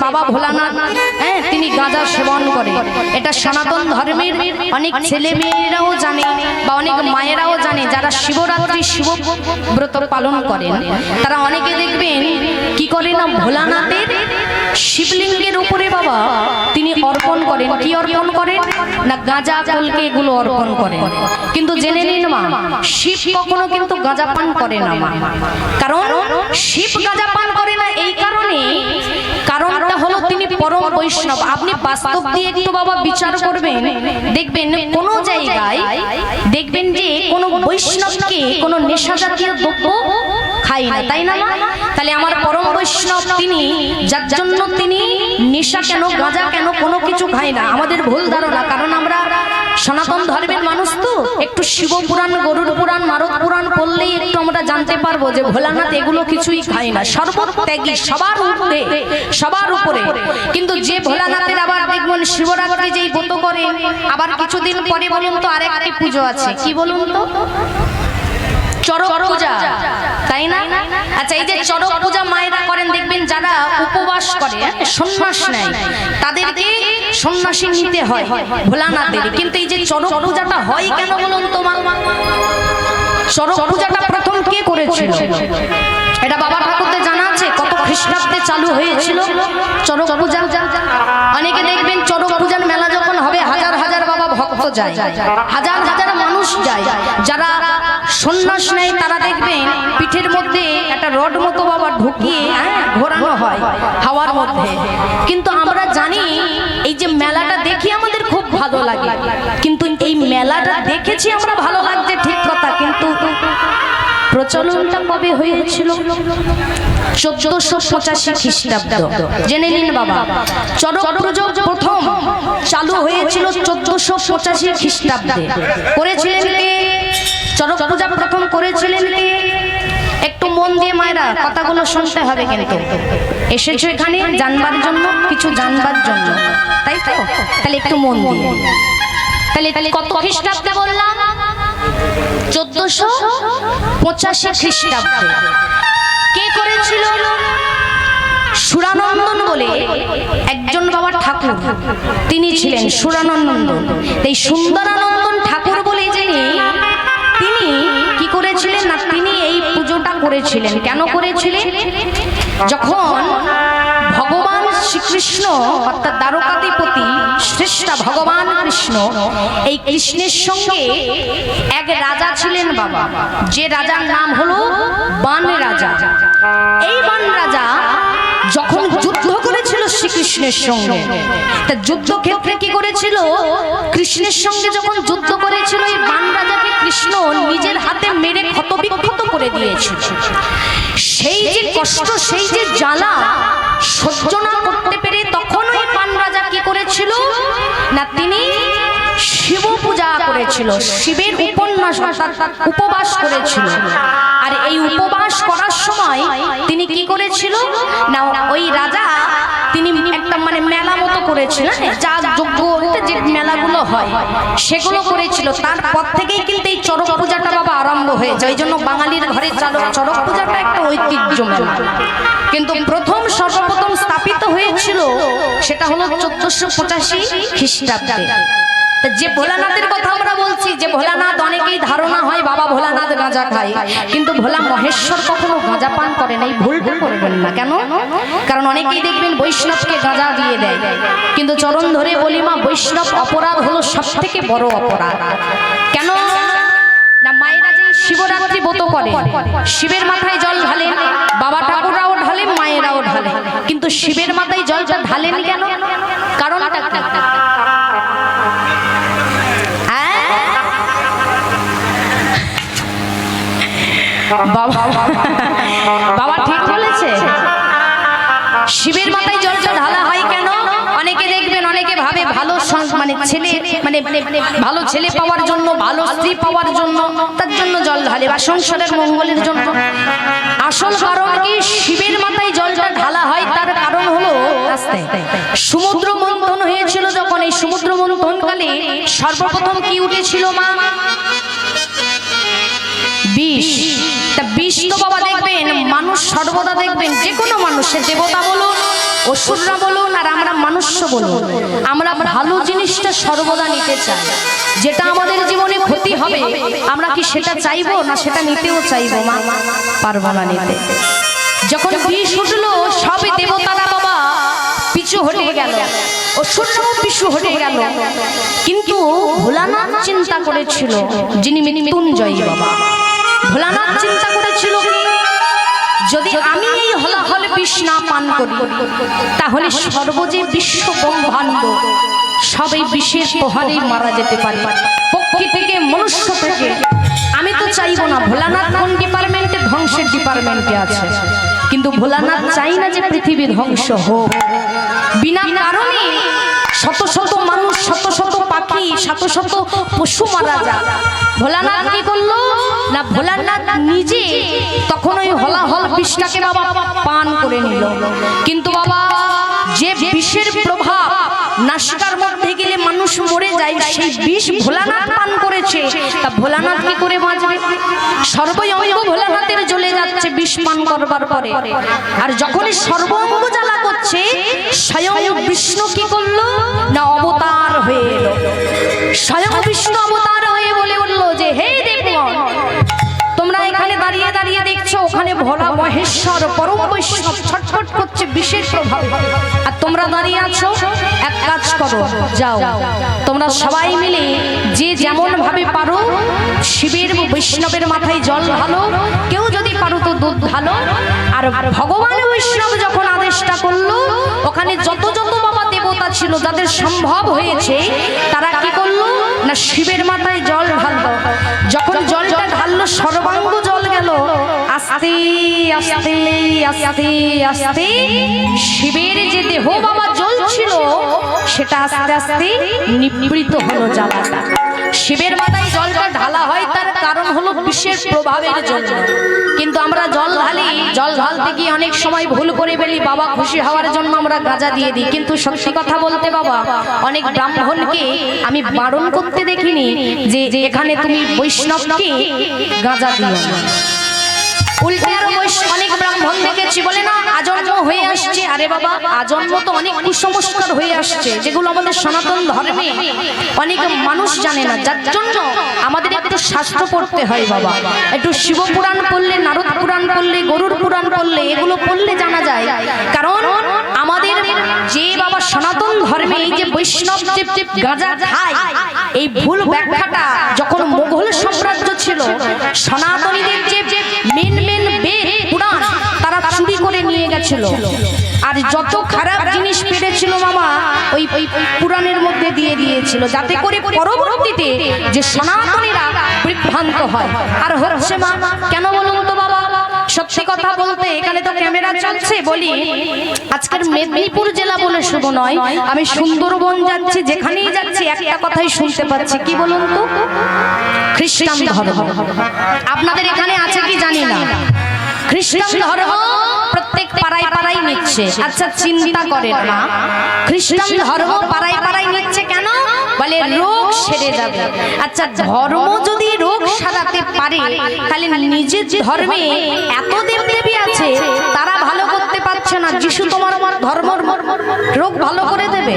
বাবা ভোলানাথ তিনি গাঁজা সেবন করে। এটা সনাতন ধর্মের অনেক ছেলে মেয়েরাও জানে বা অনেক মায়েরাও জানে, যারা শিবরাত্রি শিবব্রত পালন করেন তারা অনেকে দেখবেন কি করে না, ভোলানাথের শিবলিঙ্গের উপরে বাবা তিনি অর্পণ করেন। কি অর্পণ করেন না, গাঁজা কলকে এগুলো অর্পণ করেন। কিন্তু জেনে নিন মা, শিব কখনো কিন্তু গাঁজা পান করে না মা। কারণ শিব গাঁজা পান করে না এই কারণে, কারণটা হলো তিনি পরম বৈষ্ণব। আপনি বাস্তব দিয়ে একটু বাবা বিচার করবেন, দেখবেন কোন জায়গায় দেখবেন যে কোন বৈষ্ণবকে কোন নেশা জাতীয় দ্রব্য খাই না, তাই না মা? তাহলে আমার পরম বৈষ্ণব তিনি, যার জন্য তিনি নেশা কেন, গাঁজা কেন, কোনো কিছু খায় না। আমাদের ভুল ধারণা, কারণ আমরা সনাতন ধর্মের মানুষ তো একটু শিব পুরাণ, গরুড় পুরাণ, নারদ পুরাণ পড়লেই একটু আমরা জানতে পারবো যে ভোলানাথ এগুলো কিছুই খায় না, সর্বত্যাগী, সবার উপরে, সবার উপরে। কিন্তু যে ভোলানাথের আবার দেখবেন শিবরাত্রি যেই ব্রত করে, আবার কিছুদিন পরে বলুন তো আরেকটি পুজো আছে, কি বলুন তো, চড়ক পূজা, তাই না? আচ্ছা, এই যে চড়ক পূজা মায়েরা করেন, দেখবেন যারা উপবাস করে, সন্ন্যাস নেয়, তাদেরকে সন্ন্যাসী নিতে হয় ভোলানাথের। কিন্তু এই যে চড়ক পূজাটা হয় কেন বলুন তো মা? চড়ক পূজাটা প্রথম কে করেছিল এটা বাবা ঠাকুরদের জানা আছে? কত খ্রিস্টাব্দে চালু হয়েছিল চড়ক পূজা? অনেকে দেখবেন চড়ক পূজার মেলা যখন হবে হাজার হাজার বাবা ভক্ত যায়, হাজার হাজার মানুষ যায়। যারা সন্ন্যাস নেয় তারা দেখবেন পিঠের মধ্যে একটা রড মতো বাবা ঢুকিয়ে ঘোরানো হয় হাওয়ার মধ্যে। কিন্তু আমরা জানি এই যে মেলাটা দেখি আমাদের খুব ভালো লাগে, কিন্তু এই মেলাটা দেখেছি আমরা ভালো লাগছে ঠিক কথা, কিন্তু প্রচলনটা কবে হয়েছিল? 1485 খ্রিস্টাব্দ। জেনে নিন বাবা, চড়ক পূজা প্রথম চালু হয়েছিল 1485 খ্রিস্টাব্দে। করেছিলেন কে? চড়ক পূজা প্রথম করেছিলেন কে? একটু মন দিয়ে মায়েরা কথাগুলো শুনতে হবে, কিন্তু এসেছো এখানে জানবার জন্য, কিছু জানবার জন্য, তাই তো? তাহলে একটু মন দিয়ে, তাহলে কত খ্রিস্টাব্দে বললাম? 1485 খ্রিস্টাব্দে। কে করেছিল? সুরানন্দন বলে একজন বাবা ঠাকুর তিনি ছিলেন, সুরানন্দন। এই সুন্দরানন্দন ঠাকুর বলে যিনি, তিনি কি করেছিলেন না, তিনি এই পুজোটা করেছিলেন। কেন করেছিলেন? যখন ভগবান শ্রীকৃষ্ণ অর্থাৎ দ্বারকাধিপতি শ্রেষ্ঠ ভগবান কৃষ্ণ, এই কৃষ্ণের সঙ্গে এক রাজা ছিলেন বাবা, যে রাজার নাম হলো বান রাজা। এই বান রাজা যখন যুদ্ধ করেছিল শ্রীকৃষ্ণের সঙ্গে, তা যুদ্ধ ক্ষেত্রে কি করেছিল? কৃষ্ণের সঙ্গে যখন যুদ্ধ করেছিল, এই বান রাজাকে কৃষ্ণ নিজের হাতে মেরে ক্ষতবিক্ষত করে দিয়েছিল। সেই যে কষ্ট, সেই যে জ্বালা সহ্য না করতে পেরে তখন ওই বান রাজা কি করেছিল না, তিনি শিব পূজা করেছিল, শিবের উপবাস করেছিল। আর এই উপবাস করার সময় তিনি কি করেছিল না, ওই রাজা তিনি একটা মানে মেলা মতো করেছিল, যা যজ্ঞ যে মেলাগুলো হয় সেগুলো করেছিল। তারপর থেকেই কিন্তু এই চড়ক পূজাটা বাবা আরম্ভ হয়েছে। ওই জন্য বাঙালির ঘরে চড়ক পূজাটা একটা ঐতিহ্য মেলা। কিন্তু প্রথম সর্বপ্রথম স্থাপিত হয়েছিল সেটা হলো 1485 খ্রিস্টাব্দে। যে ভোলানাথের কথা আমরা বলছি, যে ভোলানাথ অনেকেই ধারণা হয় বাবা ভোলানাথ গাঁজা খায়, কিন্তু ভোলা মহেশ্বর কখনো গাঁজা পান করেন, এই ভুলটা করবেন না। কেন? কারণ অনেকেই দেখবেন বৈষ্ণবকে গাঁজা দিয়ে দেয়, কিন্তু চরণ ধরে বলি মা, বৈষ্ণব অপরাধ হলো সব থেকে বড় অপরাধ। কেন না, মায়েরা যে শিবরাত্রি ব্রত করে, শিবের মাথায় জল ঢালেন, বাবা ঠাকুররাও ঢালেন, মায়েরাও ঢালেন, কিন্তু শিবের মাথায় জলটা ঢালেন কেন? কারণটা কি? বাবা ঠিক বলেছে, শিবের মাথায় জলটা ঢালা হয় কেন? অনেকে দেখবেন, অনেকে ভাবে ভালো মানে ছেলে মানে ভালো ছেলে পাওয়ার জন্য, ভালো স্ত্রী পাওয়ার জন্য, তার জন্য জল ঢালে বা সংসারের মঙ্গলের জন্য। আসল কারণ কি? শিবের মাথায় জলটা ঢালা হয় তার কারণ হলো সমুদ্র মন্থন হয়েছিল যখন, এই সমুদ্র মন্থনকালে সর্বপ্রথম কি উঠেছিল মা? বিষ। তা বিষ তো বাবা দেখবেন মানুষ সর্বদা দেখবেন, যে কোনো মানুষের, দেবতা বলুন অসুররা বলুন আর আমরা মানুষ্য বলুন, আমরা ভালো জিনিসটা সর্বদা নিতে চাই। যেটা আমাদের জীবনে ক্ষতি হবে আমরা কি সেটা চাইবো না সেটা নিতেও চাইবো? মা পারবো না নিতে। যখন বিষ উঠলো সবে দেবতারা বাবা পিছু হটে গেল, অসুররাও পিছু হটে গেল, কিন্তু ভোলানাথ চিন্তা করেছিল, যিনি মৃত্যুঞ্জয়ী বাবা, ভোলানাথ চিন্তা করেছিল যদি আমি এই হলাহল বিষ না পান করি তাহলে সর্বজে বিশ্ব ব্রহ্মাণ্ড সবাই বিষের প্রহারে মারা যেতে পারে, পক্ষী থেকে মনুষ্য থেকে। আমি তো চাইবো না। ভোলানাথ কোন ডিপার্টমেন্টে? ধ্বংসের ডিপার্টমেন্টে আছে, কিন্তু ভোলানাথ চাই না যে পৃথিবী ধ্বংস হোক। বিনা কারণে শত শত মানুষ, শত শত পাখি, শত শত পশু মারা যায়। ভোলানাথ কি করলো না, ভোলানাথ নিজে তখন ওই হলাহল বিষটাকে বাবা পান করে নিল। কিন্তু বাবা যে বিষের প্রভাব নাসিকার মধ্যে গেলে মানুষ মরে যায়, সেই বিষ ভোলানাথ পান করেছে, তা ভোলানাথ কি করে বাঁচবে? সর্বই অঙ্গ ভোলানাথের জ্বলে যাচ্ছে বিষ পান করবার পরে। আর যখনই সর্বাঙ্গ জ্বালা করছে, স্বয়ং বিষ্ণু কি করলো না, অবতার হয়ে এলো। স্বয়ং বিষ্ণু অবতার হয়ে বলে উঠলো যে হে দেবগণ, তোমরা এখানে দাঁড়িয়ে দাঁড়িয়ে দেখছো ওখানে ভোলা মহেশ্বর পরম বৈষ্ণব ছটফট করছে বিষের প্রভাব, আর তোমরা দাঁড়িয়ে আছো। এক কাজ করো, যাও তোমরা সবাই মিলে যে যেমন ভাবে পারো শিবের বৈষ্ণবের মাথায় জল ঢালো, কেউ যদি পারো তো দুধ ঢালো। আর ভগবান বৈষ্ণব যখন আদেশটা করলো, ওখানে যত যত বাবা দেবতা ছিল যাদের সম্ভব হয়েছে তারা কি করলো না, শিবের মাথায় জল ঢাললো। যখন জলটা ঢাললো সর্বাঙ্গ জল গেল, আস্তে আস্তে আস্তে আস্তে শিবের যে দেহ বাবা জ্বলছিল সেটা আস্তে আস্তে নিবৃত হলো জ্বালাটা। শিবের মাথায় জলটা ঢালা হয় তার কারণ হলো বিষের প্রভাবের জন্য। কিন্তু আমরা জল ঢালি, জল ঢালতে গিয়ে অনেক সময় ভুল করে ফেলি, বাবা খুশি হওয়ার জন্য আমরা গাঁজা দিয়ে দিই। কিন্তু সত্যি কথা বলতে বাবা অনেক ব্রাহ্মণকে আমি বারণ করতে দেখিনি যে এখানে তুমি বৈষ্ণবকে গাঁজা দিও না। উল্টে আরো অনেক ব্রাহ্মণ দেখেছি বলে না আজন্ম হয়ে আসছে। আরে বাবা আজন্ম তো অনেক কুসংস্কার হয়ে আসছে, যেগুলো আমাদের সনাতন ধর্মে অনেক মানুষ জানে না, যার জন্য আমাদের একটু শাস্ত্র পড়তে হয় বাবা। একটু শিব পুরাণ পড়লে, নারদ পুরাণ পড়লে, গরুর পুরাণ পড়লে, এগুলো পড়লে জানা যায়। কারণ আমাদের যে বাবা সনাতন ধর্মে এই যে বৈষ্ণব যে গাঁজা খায়, এই ভুল ব্যাখ্যাটা যখন মোগল সাম্রাজ্য ছিল, সনাতনীদের যে মেন মেন বেদ পুরাণ তারা চুরি করে নিয়ে গেছিল, আর যত খারাপ জিনিস পেরেছিল মামা ওই পুরাণের মধ্যে দিয়ে দিয়েছিল, যাতে করে পরবর্তীতে যে সনাতনীরা বিভ্রান্ত হয়। আর হচ্ছে মা কেন বলুন তো বাবা, সত্যি কথা বলতে এখানে তো ক্যামেরা চলছে, বলি আজকের মেদিনীপুর জেলা বলে শুধু নয়, আমি সুন্দরবন যাচ্ছি, যেখানেই যাচ্ছি একটা কথাই শুনতে পাচ্ছি, কি বলুন তো, খ্রিস্টান ধর্ম। আপনাদের এখানে আছে কি জানি না, খ্রিস্টান ধর্ম প্রত্যেক পাড়ায় পাড়ায় নিচ্ছে। আচ্ছা চিন্তা করেন না, খ্রিস্টান ধর্ম পাড়ায় পাড়ায় নিচ্ছে কেন? বলে রোগ সেরে যাবে। আচ্ছা ধর্ম যদি রোগ সারাতে পারে, তাহলে নিজের ধর্মে এত দেবদেবী আছে তারা ভালো করতে পারছে না, যিশু তোমার ধর্মের রোগ ভালো করে দেবে?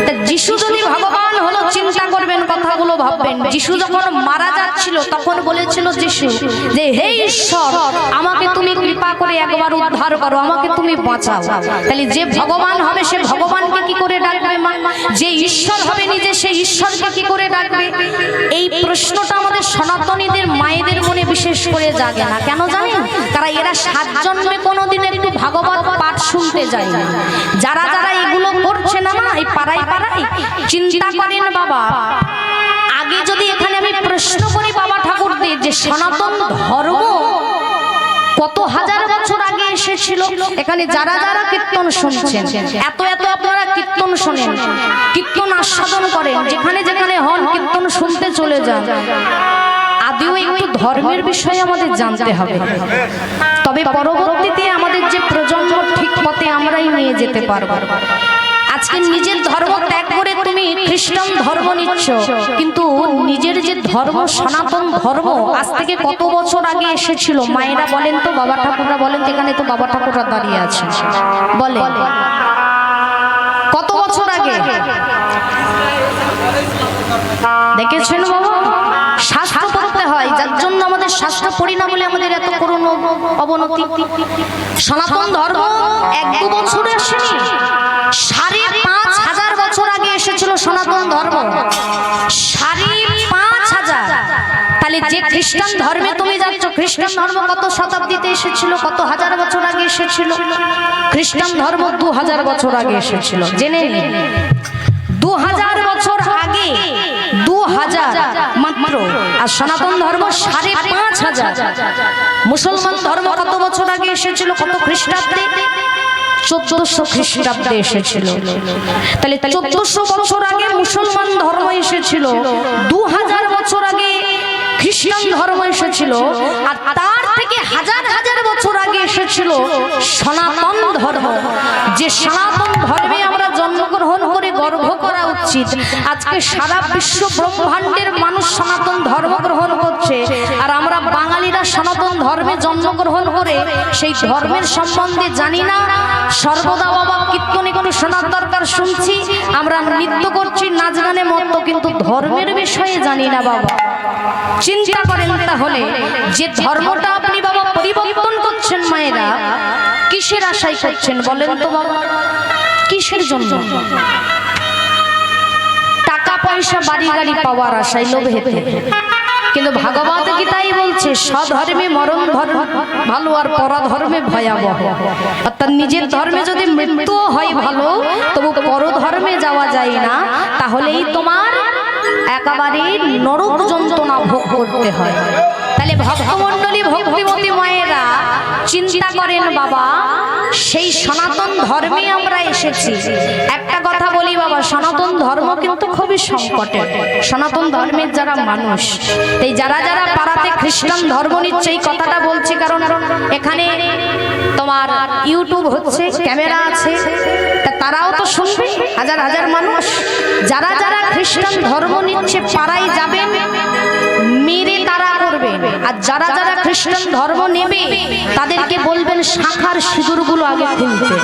তা যিশু যদি ভগবান হলো, চিন্তা করবেন কথাগুলো ভাববেন, যিশু যখন মারা যাচ্ছিল তখন বলেছিল যিশু যে হে ঈশ্বর আমাকে তুমি কৃপা করে একবার উদ্ধার করো, আমাকে তুমি বাঁচাও। তাহলে যে ভগবান হবে সে ভগবানকে কি করে ডাকবে? যে ঈশ্বর হবে নিজে সেই ঈশ্বরকে কি করে ডাকবে? এই প্রশ্নটা আমাদের সনাতনীদের মায়েদের মনে বিশেষ করে জাগে না, কেন জানেন? তারা এরা 7 জন্মে কোনোদিন একটু ভাগবত পাঠ শুনতে যায় না। যারা যারা এগুলো করছে না না এই পাড়ায় পাড়ায়, চিন্তা করেন বাবা, আগে যদি এখানে আমি প্রশ্ন করি বাবা ঠাকুরদের যে সনাতন ধর্ম কত হাজার বছর আগে এসেছিল, এখানে যারা যারা কীর্তন শুনছেন, এত এত আপনারা কীর্তন শোনেন, কীর্তন আস্বাদন করেন, যেখানে যেখানে হন কীর্তন শুনতে চলে যান, আদিও একটু ধর্মের বিষয়ে আমাদের জানতে হবে, তবে পরবর্তীতে আমাদের যে প্রজন্ম ঠিক পথে আমরাই নিয়ে যেতে পারবো। আজকে নিজের ধর্ম ত্যাগ করে তুমি খ্রিস্টান ধর্ম নিচ্ছ, কিন্তু নিজের যে ধর্ম সনাতন ধর্ম আজ থেকে কত বছর আগে এসেছিল মায়েরা বলেন তো, বাবা ঠাকুররা বলেন, যেখানে তো বাবা ঠাকুররা দাঁড়িয়ে আছে, বলে কত বছর আগে দেখেছেন বাবা? শাস্ত্র পড়তে হয়, যার জন্য আমাদের শাস্ত্র পড়ি না বলে আমাদের এত করুণ অবনতি। সনাতন ধর্ম 1-2 বছরে আসেনি, 5,500 বছর আগে এসেছিল সনাতন ধর্ম, 5,500। তাহলে যে খ্রিস্টান ধর্মে তুমি যাচ্ছ, খ্রিস্টান ধর্ম কত শতাব্দীতে এসেছিল, কত হাজার বছর আগে এসেছিল? খ্রিস্টান ধর্ম 2000 বছর আগে এসেছিল, জেনে নিন। 2000 বছর আগে, 2000 মাত্র। আর সনাতন ধর্ম 5,500। মুসলমান ধর্ম কত বছর আগে এসেছিল, কত খ্রিস্টাব্দে? 1400 খ্রিস্টাব্দে এসেছিল। তাহলে 1400 বছর আগে মুসলমান ধর্ম এসেছিল, 2000 বছর আগে খ্রিস্টান ধর্ম এসেছিল, আর তার থেকে হাজার হাজার বছর আগে এসেছিল সনাতন ধর্ম। যে সনাতন ধর্মে আমরা জন্মগ্রহণ করে গর্ব করা উচিত। আজকে সারা বিশ্ব ব্রহ্মাণ্ডের মানুষ সনাতন ধর্ম গ্রহণ করছে, আর আমরা বাঙালিরা সনাতন ধর্মে জন্মগ্রহণ করে সেই ধর্মের সম্বন্ধে জানি না। সর্বদা বাবা কীর্তন একটু শোনার দরকার, শুনছি, আমরা নৃত্য করছি, নাচ গানে মত্ত, কিন্তু ধর্মের বিষয়ে জানি না বাবা। চিন্তা করেন তাহলে, যে ধর্মটা আপনি বাবা পরিবর্তন করছেন মায়েরা, কিসের আশায় করছেন বলেন তো বাবা? কিসের জন্য? টাকা পয়সা বাড়ি গাড়ি পাওয়ার আশায়, লোভেতে। কিন্তু ভাগবত গীতাই বলছে স্বধর্মে মরণ ধর্ম ভালো, আর পরধর্মে ভয়াবহ। অর্থাৎ নিজের ধর্মে যদি মৃত্যু হয় ভালো, তবু পরধর্মে যাওয়া যায় না, তাহলেই তোমার একেবারে নরক যন্ত্রণা ভোগ করতে হয়। তাহলে ভক্তমণ্ডলী, ভক্তিমতী মায়েরা চিন্তা করেন বাবা, সেই সনাতন ধর্মে আমরা এসেছি। একটা কথা বলি বাবা, সনাতন ধর্ম কিন্তু খুবই সংকটে। সনাতন ধর্মের যারা মানুষ, এই যারা যারা পাড়াতে খ্রিস্টান ধর্ম নিচ্ছে, এই কথাটা বলছি কারণ এখানে তোমার ইউটিউব হচ্ছে, ক্যামেরা আছে, তারাও তো শুনবে, হাজার হাজার মানুষ। যারা যারা খ্রিস্টান ধর্ম নিচ্ছে পাড়ায় যাবেন, মেরে তারা করবে। আর যারা যারা খ্রিস্টান ধর্ম নেবে তাদেরকে বলবেন শাখার সিঁদুরগুলো আগে খুলতে।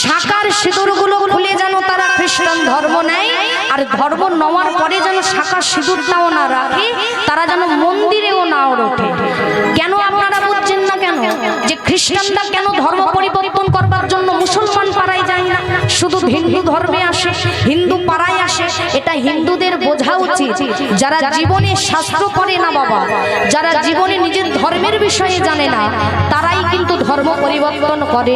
শাখার সিঁদুরগুলো খুলে যেন তারা খ্রিস্টান ধর্ম নেয়, আর ধর্ম নেওয়ার পরে যেন শাখার সিঁদুরটাও না রাখে, তারা যেন মন্দিরেও না ওঠে। কেন আপনারা বুঝছেন না কেন যে খ্রিস্টানরা কেন ধর্ম পরিবর্তন করবার জন্য মুসলমান পাড়ায় যায় না, শুধু হিন্দু ধর্মে আসে, হিন্দু পাড়ায় আসে? এটা হিন্দুদের বোঝা উচিত। যারা জীবনে শাস্ত্র পড়ে না বাবা, যারা জীবনে নিজের ধর্মের বিষয়ে জানে না, তারাই কিন্তু ধর্ম পরিবর্তন করে।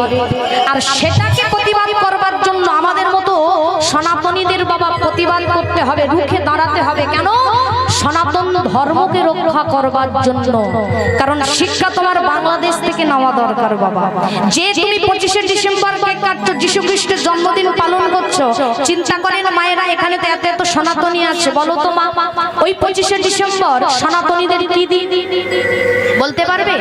আর সেটাকে প্রতিবাদ করবার জন্য আমাদের মতো সনাতনীদের বাবা প্রতিবাদ করতে হবে, রুখে দাঁড়াতে হবে। কেন? সনাতন ধর্মকে রক্ষা করবার জন্য। কারণ শিক্ষা তোমার বাংলাদেশ থেকে নেওয়া দরকার বাবা। যে তুমি 25শে ডিসেম্বর কেক কাটছো, যীশু খ্রিস্টের জন্মদিন পালন করছো, চিন্তা করেন মায়েরা, এখানে তো এত এত সনাতনী আছে, বলো তো মা, ওই 25শে ডিসেম্বর সনাতনীদের কি দিন বলতে পারবে?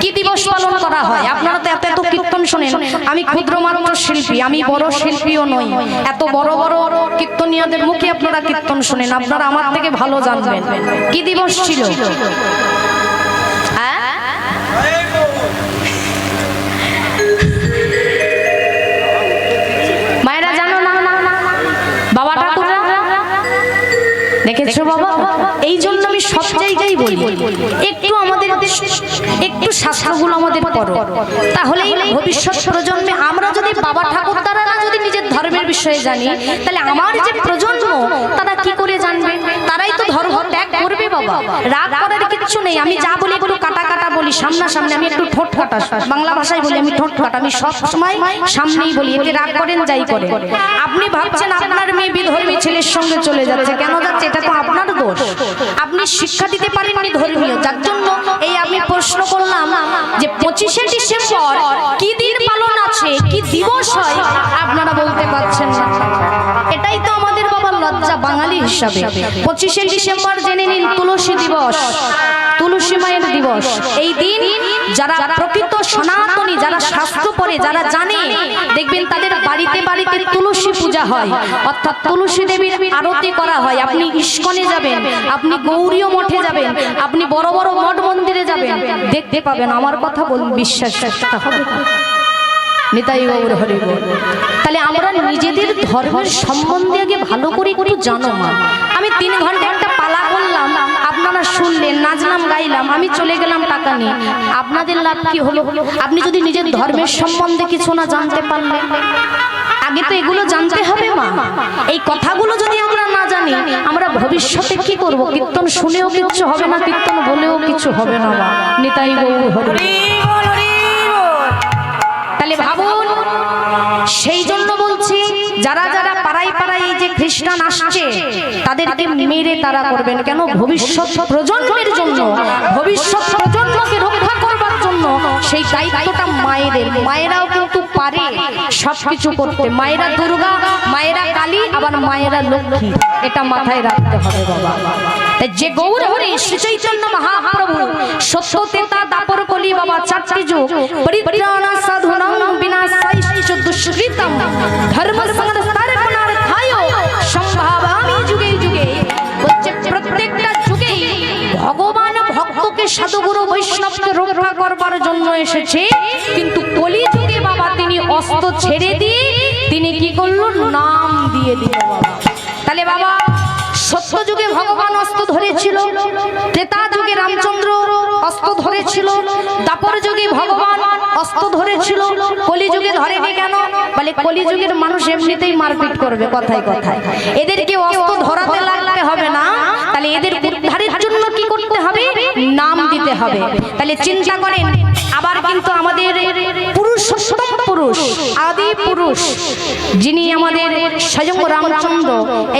কি দিবস পালন করা হয়? আপনারা তো এত এত কীর্তন শোনেন, আমি ক্ষুদ্র মাত্র শিল্পী, আমি বড় শিল্পীও নই। এত বড় বড় কীর্তনীয়দের মুখে আপনারা কীর্তন শোনেন, আপনারা আমার থেকে ভালো জানবেন কি দিবস ছিল। মায়েরা জানো না? বাবা ঠাকুররা দেখেছো বাবা? এই জন্য আমি সব জায়গায় বলি, একটু আমাদের একটু শাস্ত্রগুলো আমাদের পড়ো, তাহলেই ভবিষ্যৎ প্রজন্মে আমরা যদি বাবা ঠাকুর দ্বারা না যদি নিজের ধর্মের বিষয়ে জানি, তাহলে আমার যে প্রজন্ম তারা কি করে জানবে? তারাই তো ধর্ম ত্যাগ করবে বাবা। রাগ করার কিচ্ছু নেই, আমি যা বলি একটু কাটা কাটা বলি, সামনাসামনি। আমি একটু ঠোঁট কাটা, বাংলা ভাষায় বলি আমি ঠোঁট কাটা, আমি সব সময় সামনেই বলি, এতে রাগ করেন যাই করে। আপনি ভাবছেন আপনার মেয়ে বিধর্মী ছেলের সঙ্গে চলে যাচ্ছে, কেন যাচ্ছে? এটা তো আপনার দোষ, আপনি শিক্ষা দিতে পারেননি ধর্মীয়, যার জন্য এই আমি প্রশ্ন করলাম যে 25শে ডিসেম্বর কি দিন পালন আছে, কি দিবস হয়, আপনারা বলতে পারছেন না। এটাই তো আমাদের বাবার লজ্জা বাঙালি হিসাবে। 25শে ডিসেম্বর জেনে নিন তুলসী দিবস, তুলসী মায়ের দিবস। দিবস। এই দিন যারা প্রকৃত সনাতনী, যারা শাস্ত্র পড়ে, যারা জানে, দেখবেন তাদের বাড়িতে বাড়িতে তুলসী পূজা হয়, অর্থাৎ তুলসী দেবীর আরতি করা হয়। আপনি ইস্কনে যাবেন, আপনি গৌরীয় মঠে যাবেন, আপনি বড় বড় মঠ মন্দিরে যাবেন, দেখতে পাবেন। আমার কথা বলুন, বিশ্বাস করতে হবে। নিতাই গৌর হরি বল। তাহলে আমরা নিজেদের ধর্মের সম্বন্ধে আগে ভালো করে একটু জানো মা। আমি 3 ঘন্টা একটা পালা করলাম, আপনারা শুনলেন, নাচলাম, গাইলাম, আমি চলে গেলাম টাকা নিয়ে, আপনাদের লাভ কি হলো? আপনি যদি নিজের ধর্মের সম্বন্ধে কিছু না জানতে পারলেন, আগে তো এগুলো জানতে হবে মা। এই কথাগুলো যদি আমরা না জানি, আমরা ভবিষ্যতে কি করব? কীর্তন শুনেও কিচ্ছু হবে না, কীর্তন বলেও কিছু হবে না মা। নিতাই গৌর হরি। তাহলে ভাবুন, সেই জন্য বলছি, যারা যারা পাড়ায় পাড়ায় এই যে খ্রিস্টান আসছে, তাদেরকে মেরে তারা করবেন কেন? ভবিষ্যৎ প্রজন্মের জন্য, ভবিষ্যৎ প্রজন্মকে রক্ষা করবার জন্য সেই দায়িত্বটা মায়েদের। মায়েরাও কিন্তু পারে সবকিছু করতে। মায়েরা দুর্গা, মায়েরা কালী, আবার মায়েরা লক্ষ্মী, এটা মাথায় রাখতে হবে বাবা। যে গৌর হরি শ্রী চৈতন্য মহাপ্রভু সত্য তেতা দাপর কলি বাবা 4টি যুগ পরিত্রাণ সাধুনাং বিনাশাইশ্চ দুষ্কৃতম ধর্ম সংস্থাপনার্থায় সম্ভাবামি যুগে যুগে। হচ্ছে প্রত্যেকটা যুগে ভগবান ভক্তকে সাধুগুরু বৈষ্ণবকে রক্ষা করবার জন্য এসেছে, কিন্তু কলি যুগে বাবা তিনি অস্ত্র ছেড়ে দিয়ে তিনি কি করলো? নাম দিয়ে দিল বাবা। তাহলে বাবা, সত্য যুগে ভগবান অস্ত্র ধরেছিল, ত্রেতা যুগে রামচন্দ্র অস্ত্র ধরেছিল, দাপর যুগে ভগবান অস্ত্র ধরেছিল, কলি যুগে ধরেনি কেন? বলে কলি যুগের মানুষ এমনিতেই মারপিট করবে কথায় কথায়, এদেরকে অস্ত্র ধরাতে লাগতে হবে না। তাহলে এদের উদ্ধারের জন্য কি করতে হবে? নাম দিতে হবে। তাহলে চিন্তা করেন, আবার কিন্তু আমাদের পুরুষোত্তম পুরুষ, আদি পুরুষ, যিনি আমাদের স্বয়ং রামচন্দ্র,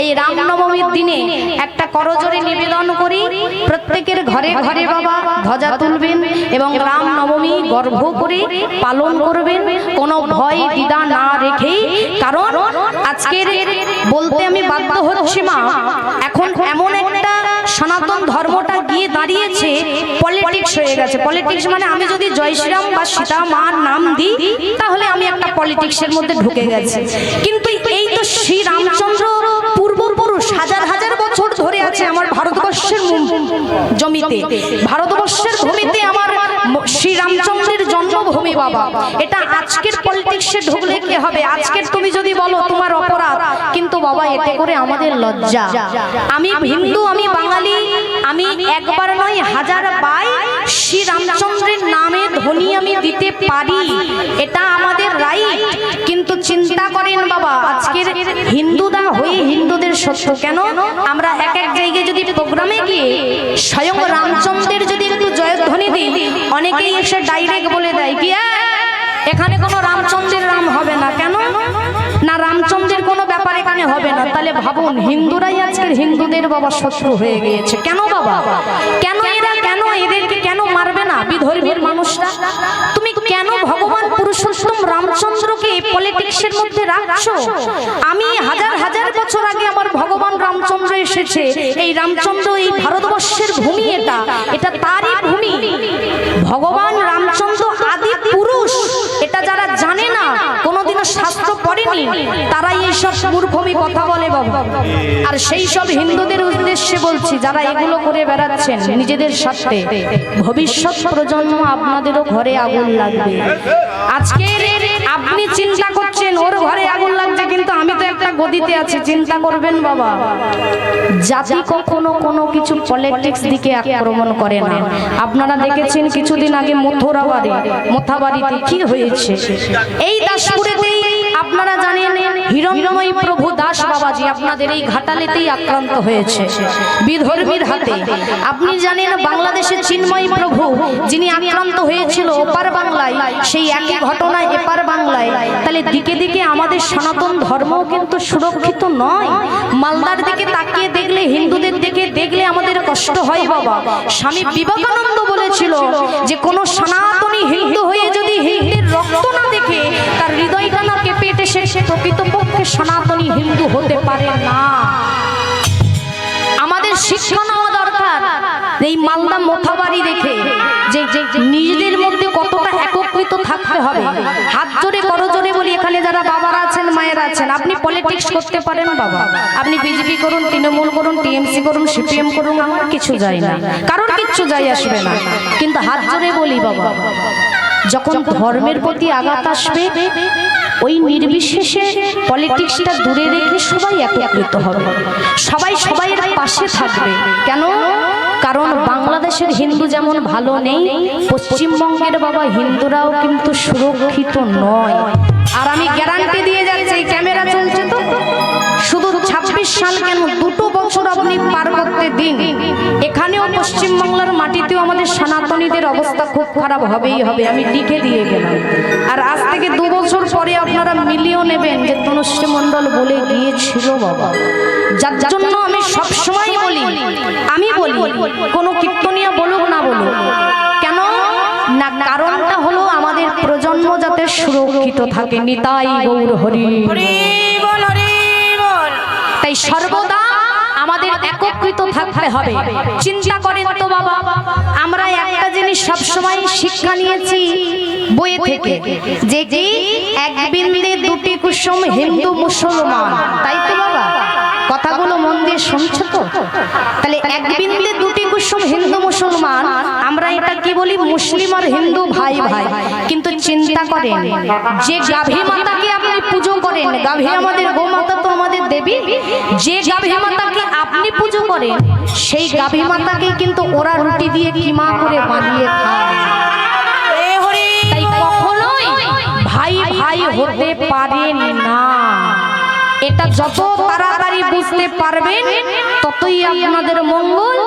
এই রামনবমীর দিনে একটা করজোড়ে নিবেদন করি, প্রত্যেকের ঘরে ঘরে বাবা ধ্বজা তুলবেন এবং রামনবমী গর্ভ করে পালন করবেন, কোনো ভয় দ্বিধা না রেখে। কারণ আজকের বলতে আমি বাধ্য হচ্ছি মা, এখন এমন একটা সনাতন ধর্মটা গিয়ে দাঁড়িয়েছে, পলিটিক্স হয়ে গেছে। পলিটিক্স মানে আমি যদি জয় শ্রীরাম বা সীতা মার নাম দিই, তাহলে আমি একটা পলিটিক্সের মধ্যে ঢুকে গেছি। কিন্তু এই তো শ্রী রামচন্দ্র পূর্বপুরুষ হাজার হাজার বছর ধরে আছে আমার ভারতবর্ষের জমিতে, ভারতবর্ষের ভূমিতে আমার শ্রী রামচন্দ্রের জন্মভূমি বাবা। এটা আজকের পলিটিক্সে ঢুকলে কি হবে? আজকের তুমি যদি বলো তোমার অপরাধ, কিন্তু বাবা এতে করে আমাদের লজ্জা। আমি হিন্দু, আমি বাঙালি, আমি একবার নয় হাজার বার শ্রী রামচন্দ্রের নামে ধ্বনি আমি দিতে পারি, এটা আমাদের রাইট। কিন্তু চিন্তা করেন বাবা, আজকের হিন্দুরা হয়ে হিন্দুদের সত্য কেন? আমরা এক এক জায়গায় যদি প্রোগ্রামে গিয়ে স্বয়ং রামচন্দ্রের যদি একটু জয়ধ্বনি দিই, অনেকেই এসে ডাইরেক্ট বলে দেয় কি এখানে কোনো রামচন্দ্রের নাম হবে না। কেন না? রামচন্দ্রের কোনো ব্যাপার এখানে হবে না। তাহলে ভাবুন, হিন্দুরাই আজকের হিন্দুদের বাবা শত্রু হয়ে গিয়েছে। কেন বাবা? কেন এরা, কেন এদেরকে কেন মারবে না বিধর্মীর মানুষরা? তুমি কেন ভগবান পুরুষোত্তম রামচন্দ্রকে পলিটিক্সের মধ্যে রাখছো? আমি হাজার হাজার বছর আগে আমার ভগবান রামচন্দ্র এসেছে। এই রামচন্দ্র, এই ভারতবর্ষের ভূমি, এটা তারই ভূমি। ভগবান রামচন্দ্র আদি পুরুষ, এটা যারা জানে না, কোনোদিনও শাস্ত্র পড়েনি, তারাই এইসব মূর্খমি কথা বলে বাবা। আর সেই সব হিন্দুদের উদ্দেশ্যে বলছি, যারা এগুলো করে বেড়াচ্ছেন নিজেদের স্বার্থে, ভবিষ্যৎ প্রজন্ম আপনাদেরও ঘরে আগুন লাগবে। আজকে আপনি চিন্তা করছেন ওর ঘরে আগুন লাগছে, কিন্তু আমি তো একটা গদিতে আছি। চিন্তা করবেন বাবা, জাতি কখনো কোনো কিছু পলিটিক্স দিকে আক্রমণ করে না। আপনারা দেখেছেন কিছুদিন আগে মোথাবাড়িতে কি হয়েছে? এই দাসপুরেতেই আপনারা জানেন হিরণ্ময়ী প্রভু দাস বাবাজি আপনাদের এই ঘাটালেতেই আক্রান্ত হয়েছে বিধর্মীর হাতে। আপনি জানেন বাংলাদেশের চিন্ময়ী প্রভু যিনি আক্রান্ত হয়েছিল ওপার বাংলায়, সেই একই ঘটনা এপার বাংলায়। তাহলে দিকে দিকে আমাদের সনাতন ধর্মও কিন্তু সুরক্ষিত নয়। মালদার দিকে তাকিয়ে দেখলে, হিন্দুদের দিকে দেখলে আমাদের কষ্ট হয় বাবা। স্বামী বিবেকানন্দ বলেছিল যে কোন সনাতনী হিন্দু হয়ে যদি হিন্দির রক্ত না দেখে তার হৃদয়টা না কেঁপে ওঠে, সে প্রকৃতপক্ষে সনাতনী হিন্দু হতে পারে না। আমাদের শিক্ষা নেওয়া দরকার। এই মালদা মোথাবাড়ি দেখে যে নিজেদের মধ্যে কতটা একত্রিত থাকতে হবে। হাত জোরে করজোরে বলি, এখানে যারা বাবারা আছেন মায়েরা আছেন, আপনি পলিটিক্স করতে পারেন বাবা, আপনি বিজেপি করুন, তৃণমূল করুন, টিএমসি করুন, সিপিএম করুন, আমার কিছু যায় না, কারোর কিচ্ছু যায় আসবে না। কিন্তু হাত জোরে বলি বাবা, যখন ধর্মের প্রতি আঘাত আসবে ওই নির্বিশেষে পলিটিক্সটা দূরে রেখে সবাই একত্রিত হবে, সবাই সবাইয়ের পাশে থাকবে। কেন? কারণ বাংলাদেশের হিন্দু যেমন ভালো নেই, পশ্চিমবঙ্গের বাবা হিন্দুরাও কিন্তু সুরক্ষিত নয়। আর আমি গ্যারান্টি দিয়ে যাচ্ছি, ক্যামেরা চলছে তো, শুধু 26 সাল কেন, 2 বছর আপনি পার করতে দিন, এখানেও পশ্চিমবাংলার মাটিতেও আমাদের সনাতনীদের অবস্থা খুব খারাপ হবেই হবে, আমি লিখে দিয়ে গেলাম। আর আজ থেকে 2 বছর পরে আপনারা মিলিয়েও নেবেন যে তনুশ্রী মণ্ডল বলে গিয়েছিল বাবা। যার জন্য আমি সবসময় বলি, আমি বলি কোনো কীর্তনিয়া বলুক না বলুক কেন না, কারণটা হলো আমাদের প্রজন্ম যাতে সুরক্ষিত থাকে। নিতাই গৌর হরি হরি বল, হরি বল। তাই সর্বদা আমাদের একত্রিত থাকতে হবে। চিন্তা করেন তো বাবা, আমরা একটা জিনিস সবসময় শিক্ষা নিয়েছি বইয়ে থেকে, যে কি এক বিন্দে দুটি কুসুম হিন্দু মুসলমান, তাই তো বাবা? কথাগুলো মন দিয়ে শুনছো তো? তাহলে এক বিন্দে দুটি কুসুম হিন্দু মুসলমান, আমরা এটা কি বলি, মুসলিম আর হিন্দু ভাই ভাই। কিন্তু চিন্তা করেন, যে গাভী মাতাকে আপনি পুজো করেন, গাভী আমাদের গোমাতা তো আমাদের দেবী, যে গাভী মাতাকে আপনি পুজো করেন সেই গাভী মাতাকে কিন্তু ওরা রুটি দিয়ে কিমা করে বানিয়ে খায়। তাই কখনোই ভাই ভাই হতে পারে না। এটা যত তাড়াতাড়ি বুঝতে পারবেন ততই আপনাদের মঙ্গল,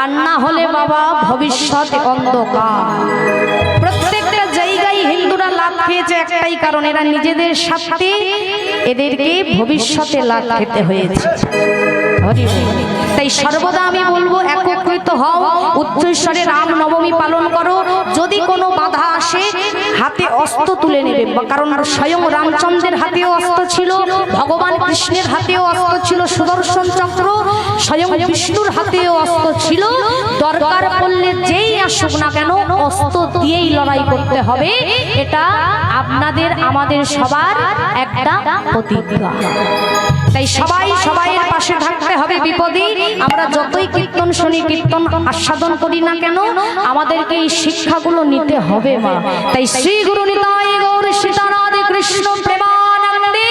আর না হলে বাবা ভবিষ্যৎ অন্ধকার। প্রত্যেকটা জায়গায় হিন্দুরা লাভ খেয়েছে একটাই কারণ, এরা নিজেদের স্বার্থে এদেরকে ভবিষ্যতে লাভ খেতে হয়েছে। তাই সর্বদা আমি বলবো একত্রিত হও, উচ্চস্বরে রাম নবমী পালন করো। যদি কোনো বাধা আসে হাতে অস্ত্র তুলে নেবে, কারণ স্বয়ং রামচন্দ্রের হাতেও অস্ত্র ছিল, ভগবান কৃষ্ণের হাতেও অস্ত্র ছিল সুদর্শন চক্র, স্বয়ং বিষ্ণুর হাতেও অস্ত্র ছিল। দরকার পড়লে যেই আসুক না কেন অস্ত্র দিয়েই লড়াই করতে হবে। এটা আপনাদের আমাদের সবার একটা প্রতিজ্ঞা। তাই সবাই সবাইয়ের পাশে থাকতে হবে বিপদে। আমরা যতই কীর্তন শুনি, কীর্তন আস্বাদন করি না কেন, আমাদেরকে এই শিক্ষাগুলো নিতে হবে মা। তাই শ্রী গুরু নিতাই গৌর সীতারাধে কৃষ্ণ প্রেমানন্দে।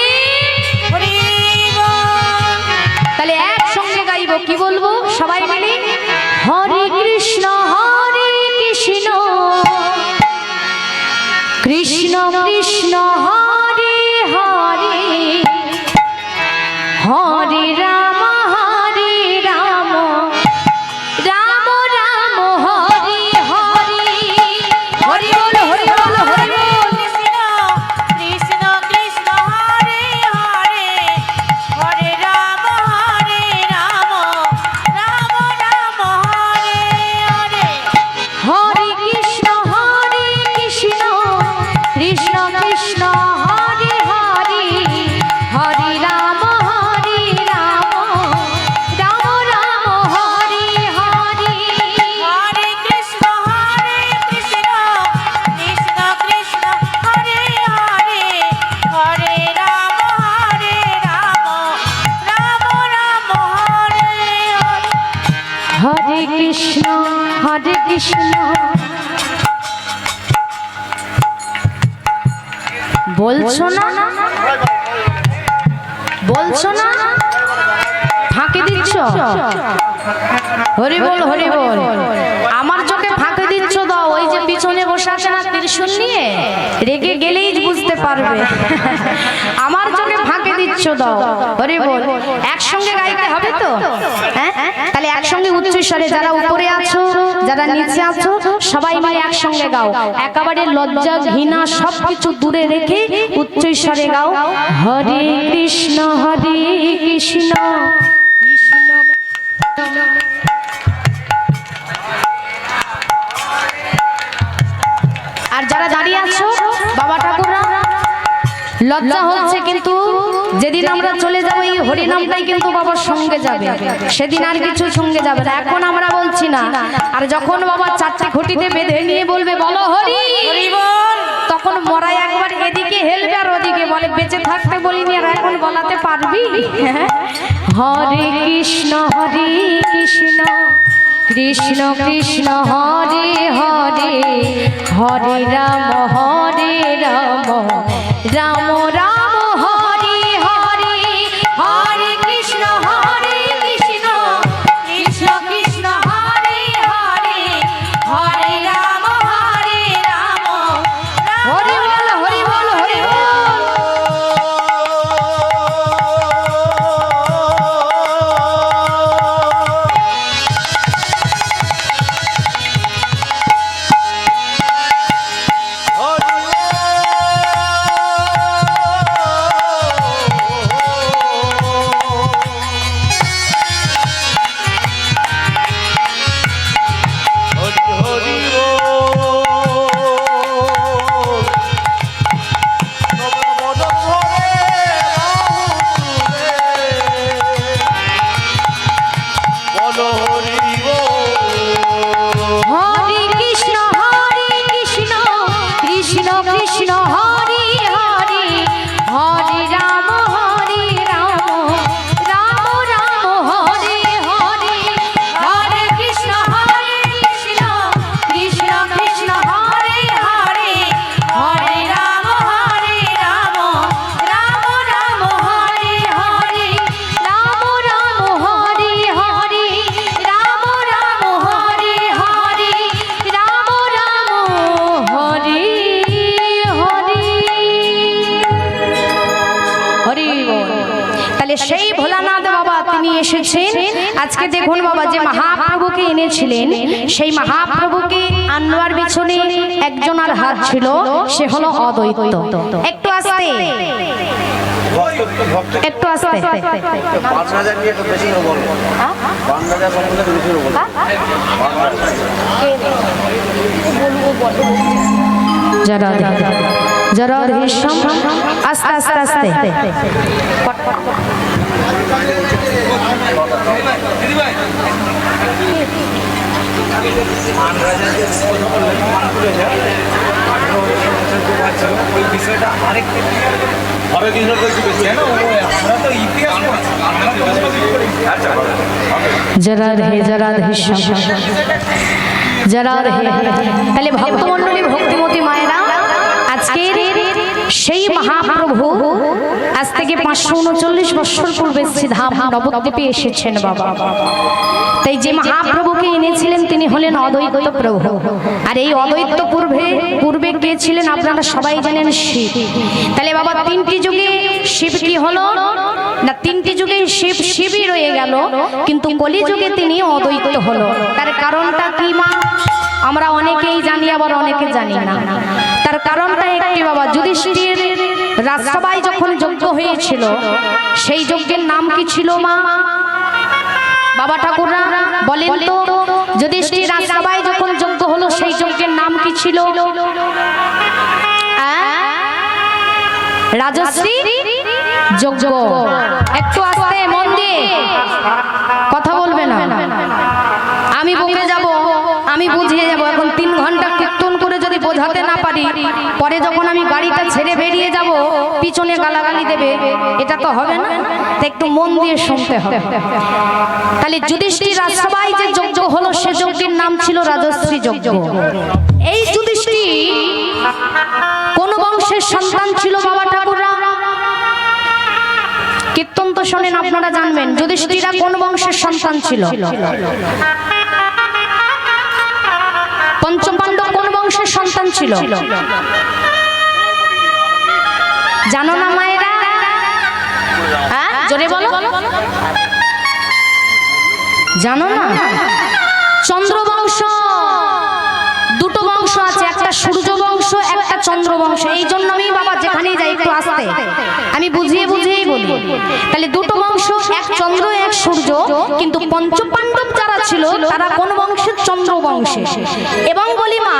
তাহলে একসঙ্গে গাইব, কি বলবো সবাই মিলে? হরে কৃষ্ণ কৃষ্ণ কৃষ্ণ হরে হরে, হরে রাম রাম রাম হরে হরে। হরি বল, হরি বল, হরি বল। কৃষ্ণ কৃষ্ণ হরে হরে, হরে রাম রাম রাম হরে হরে। হরে কৃষ্ণ কৃষ্ণ কৃষ্ণ কৃষ্ণ হরে হরে, হরে রাম রাম রাম হরে হরে। হরে কৃষ্ণ কৃষ্ণ কৃষ্ণ হরে হরে, হরে রাম রাম রাম হরে হরে। হরে কৃষ্ণ বলছো না, বলছো না, ফাঁকি দিচ্ছ? হরি বল, হরি বল। আমার চোখে ফাঁকি দিচ্ছ দাও, ওই যে পিছনে বসে আছে না ত্রিশূল নিয়ে, রেগে গেলেই বুঝতে পারবে। আমার চোখে ফাঁকি দিচ্ছ দাও, হরি বল। একসঙ্গে গাইতে হবে তো, হ্যাঁ? তাহলে একসঙ্গে উচ্চস্বরে, যারা উপরে আছো যারা নিচে আছো সবাই মিলে একসঙ্গে গাও। একেবারে লজ্জা ঘৃণা সবকিছু দূরে রেখে উচ্চস্বরে গাও। হরে কৃষ্ণ কৃষ্ণ আর যারা দাঁড়িয়ে আছো বাবা ঠাকুররা লজ্জা হচ্ছে, কিন্তু যেদিন আমরা চলে যাব এই হরিনামটাই কিন্তু বাবার সঙ্গে যাবে, সেদিন আর কিছু সঙ্গে যাবে না। এখন আমরা বলছি না, আর যখন বাবা চারটে খুঁটিতে বেঁধে নিয়ে বলবে বলো হরি হরি বল। তখন মরাই একবার এদিকে হেলবে আর ওদিকে বলে বেঁচে থাকতে বলিনি, আর এখন বলাতে পারবি? হরে কৃষ্ণ কৃষ্ণ কৃষ্ণ হরে হরে, হরে রাম রাম রাম হরে হরে, হরে কৃষ্ণ কৃষ্ণ কৃষ্ণ হরে হরে, হরে রাম রাম। হরি বল হরি বল হরি বল। সেই ভোলানাথ বাবা তিনি এসেছেন আজকে। দেখুন বাবা যে মহাপ্রভুকে এনেছিলেন, সেই মহাপ্রভুকে আনবার পিছনে একজন আর হাত ছিল, সে হলো অদ্বৈত। একটু আস্তে একটু আস্তে। যারা যারা আস্তে আস্তে আস্তে যারা হে যারা যারা তাহলে ভক্তমণ্ডলী ভক্তিমতী মায়েরা আজকে সেই মহাপ্রভু আজ থেকে 539 বছর পূর্বে শ্রীধাম নবদ্বীপে এসেছেন বাবা। তাই যে মহাপ্রভুকে এনেছিলেন তিনি হলেন অদ্বৈত প্রভু। আর এই অদ্বৈত পূর্বে কে ছিলেন আপনারা সবাই জানেন, শিব। তাহলে বাবা তিনটি যুগে শিব কি হলো না, তিনটি যুগে শিব শিবই রয়ে গেল, কিন্তু কলিযুগে তিনি অদ্বৈত হলো। তার কারণটা কি মা? আমরা অনেকেই জানি আবার অনেকে জানি না। তার কারণটা একটি বাবা, যুধিষ্ঠির রাজসভায় যখন যজ্ঞ হয়েছিল সেই যজ্ঞের নাম কি ছিল মা? বাবা ঠাকুররা বলেন তো, যুধিষ্ঠির রাজসভায় যখন যজ্ঞ হলো সেই যজ্ঞের নাম কি ছিল? রাজশ্রী যজ্ঞ। একটু আস্তে মন দিয়ে কথা বলবে না, আমি বকে যাব, আমি বুঝিয়ে যাব। এখন 3 ঘন্টা কীর্তন করে যদি বোঝাতে না পারি, পরে যখন আমি গাড়িটা ছেড়ে বেরিয়ে যাব পিছনে গালাগালি দেবে, এটা তো হবে না। একটু মন দিয়ে শুনতে হবে। তাহলে যুধিষ্ঠির রাজসভায় যে যজ্ঞ হলো সে যজ্ঞের নাম ছিল রাজশ্রী যজ্ঞ। এই যুধিষ্ঠির কোন বংশের সন্তান ছিল বাবা ঠাকুররা? কীর্তন তো শোনেন আপনারা জানবেন, যুধিষ্ঠিরা কোন বংশের সন্তান ছিল? পঞ্চপাণ্ডব কোন বংশের সন্তান ছিল জানো না মায়েরা? জোরে বলো, জানো না? চন্দ্রবংশ। দুটো বংশ আছে, একটা সূর্য বংশ একটা চন্দ্র বংশ। এই জন্য আমি বাবা যেখানেই যাই একটু আসতে আমি বুঝিয়ে বুঝিয়েই বলি। তাহলে দুটো বংশ, এক চন্দ্র এক সূর্য। কিন্তু পঞ্চপাণ্ডব যারা ছিল তারা কোন বংশের? চন্দ্র বংশে। এবং বলি মা,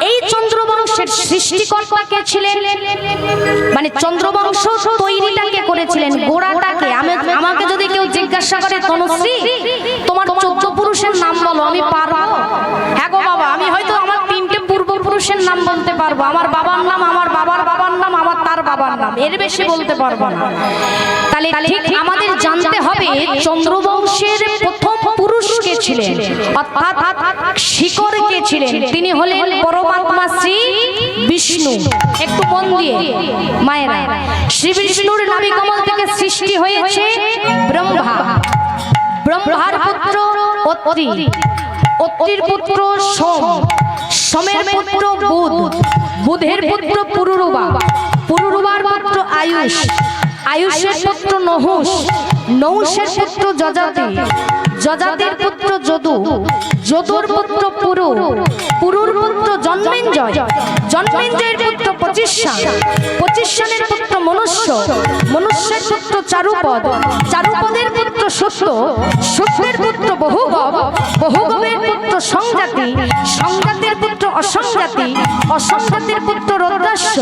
এই চন্দ্র বংশের শিষ্য সৃষ্টিকর্তা কে ছিলেন, মানে চন্দ্রবংশ তৈরিটাকে করেছিলেন, গোড়াটাকে। আমাকে যদি কেউ জিজ্ঞাসা করে তনুশ্রী তোমার 14 পুরুষের নাম বলো, আমি পারবো? হ্যাঁ গো বাবা, আমি হয়তো আমার 3টে পূর্বপুরুষের নাম বলতে পারবো, আমার বাবার নাম, আমার বাবার বাবার নাম, আমার তার বাবার নাম, এর বেশি বলতে পারবো না। তাহলে ঠিক আমাদের জানতে হবে চন্দ্রবংশের প্রথম পুরুষ কে ছিলেন, অর্থাৎ শিকড় কে ছিলেন। তিনি হলেন পরমাত্মা শ্রী বিষ্ণু। একটু মন দিয়ে মায়েরা, শ্রী বিষ্ণুর নাভিকমল থেকে সৃষ্টি হয়েছে ব্রহ্মা, ব্রহ্মার পুত্র অত্রি, অত্রির পুত্র সোম, সোমের পুত্র বুধ, বুধের পুত্র পুরুরবা, পুরুরবার পুত্র আয়ুষ, আয়ুষের পুত্র নহুষ, নহুষের পুত্র যজাতি, যজাতির পুত্র যদু, যদুর পুত্র পুরু, পুরুর পুত্র জন্মেঞ্জয়, জন্মেঞ্জয়ের পুত্র পচিষ্যান, পচিষ্যানের পুত্র মনুষ্য, মনুষ্যের পুত্র চারুপদ, চারুপদের পুত্র সত্য, সত্যের পুত্র বহুগব, বহুগবের পুত্র সংজাতি, সংজাতির পুত্র অসংজাতি, অসংজাতির পুত্র রৌদ্রাস্য,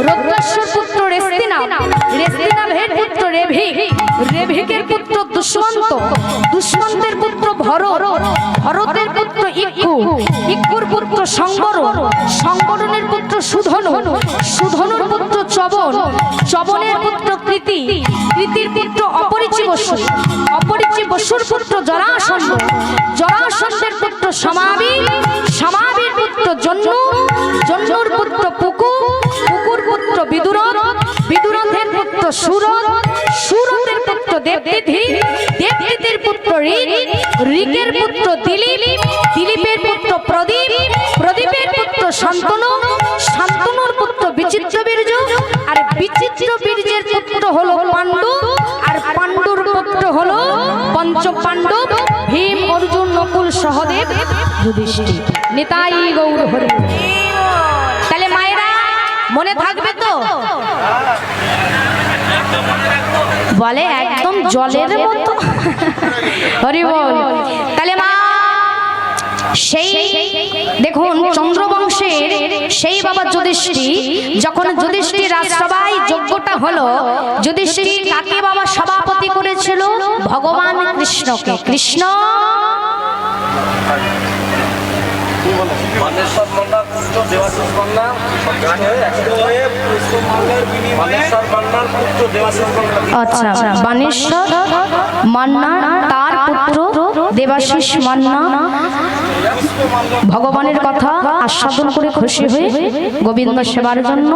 রৌদ্রাস্যর পুত্র রেস্তিনাভ, রেস্তিনাভের পুত্র রেভিক, রেভিকের পুত্র দুষ্মন্ত, দুষ্মন্তের পুত্র ভরত, ভরতের পুত্র ইক্কু, ইক্কুর পুত্র সংবরণ, সংবরণের পুত্র সুধনু, সুধনুর পুত্র চবন, চবনের পুত্র কৃতি, কৃতির পুত্র অপরিচি বসু, অপরিচি বসুর পুত্র জরাসন্ধ, জরাসন্ধের পুত্র সমাবি, সমাবির পুত্র জন্নু, জন্নুর পুত্র পুকু, পুকুর পুত্র বিদুরথ, বিদুরথের পুত্র সুরথ, সুরথের পুত্র দেবদিধি, দেবদিধির পুত্র ঋক, ঋকের পুত্র দিলীপ, দিলীপের পুত্র প্রদীপ, প্রদীপের পুত্র শান্তনু, শান্তনুর পুত্র বিচিত্র বীর্য, আর বিচিত্র বীর্যের পুত্র হলো পাণ্ডু, আর পাণ্ডুর পুত্র হলো পঞ্চ পাণ্ডব, ভীম, অর্জুন, নকুল, সহদেব, যুধিষ্ঠির। নিতাই গৌর হরি। তাহলে মায়েরা মনে থাকবে তো? বলে একদম জলের মতো। হরি বল। তাহলে মা সেই দেখুন চন্দ্রবংশের সেই বাবা যুধিষ্ঠির, যখন যুধিষ্ঠির রাজসভায় যজ্ঞটা হলো, যুধিষ্ঠির কাকে বাবা সভাপতি করেছিল? ভগবান কৃষ্ণকে। কৃষ্ণ আচ্ছা, বানেশ্বর মান্না তার পুত্র দেবাশিস মান্না ভগবানের কথা আস্বাদন করে খুশি হয়ে গোবিন্দ সেবার জন্য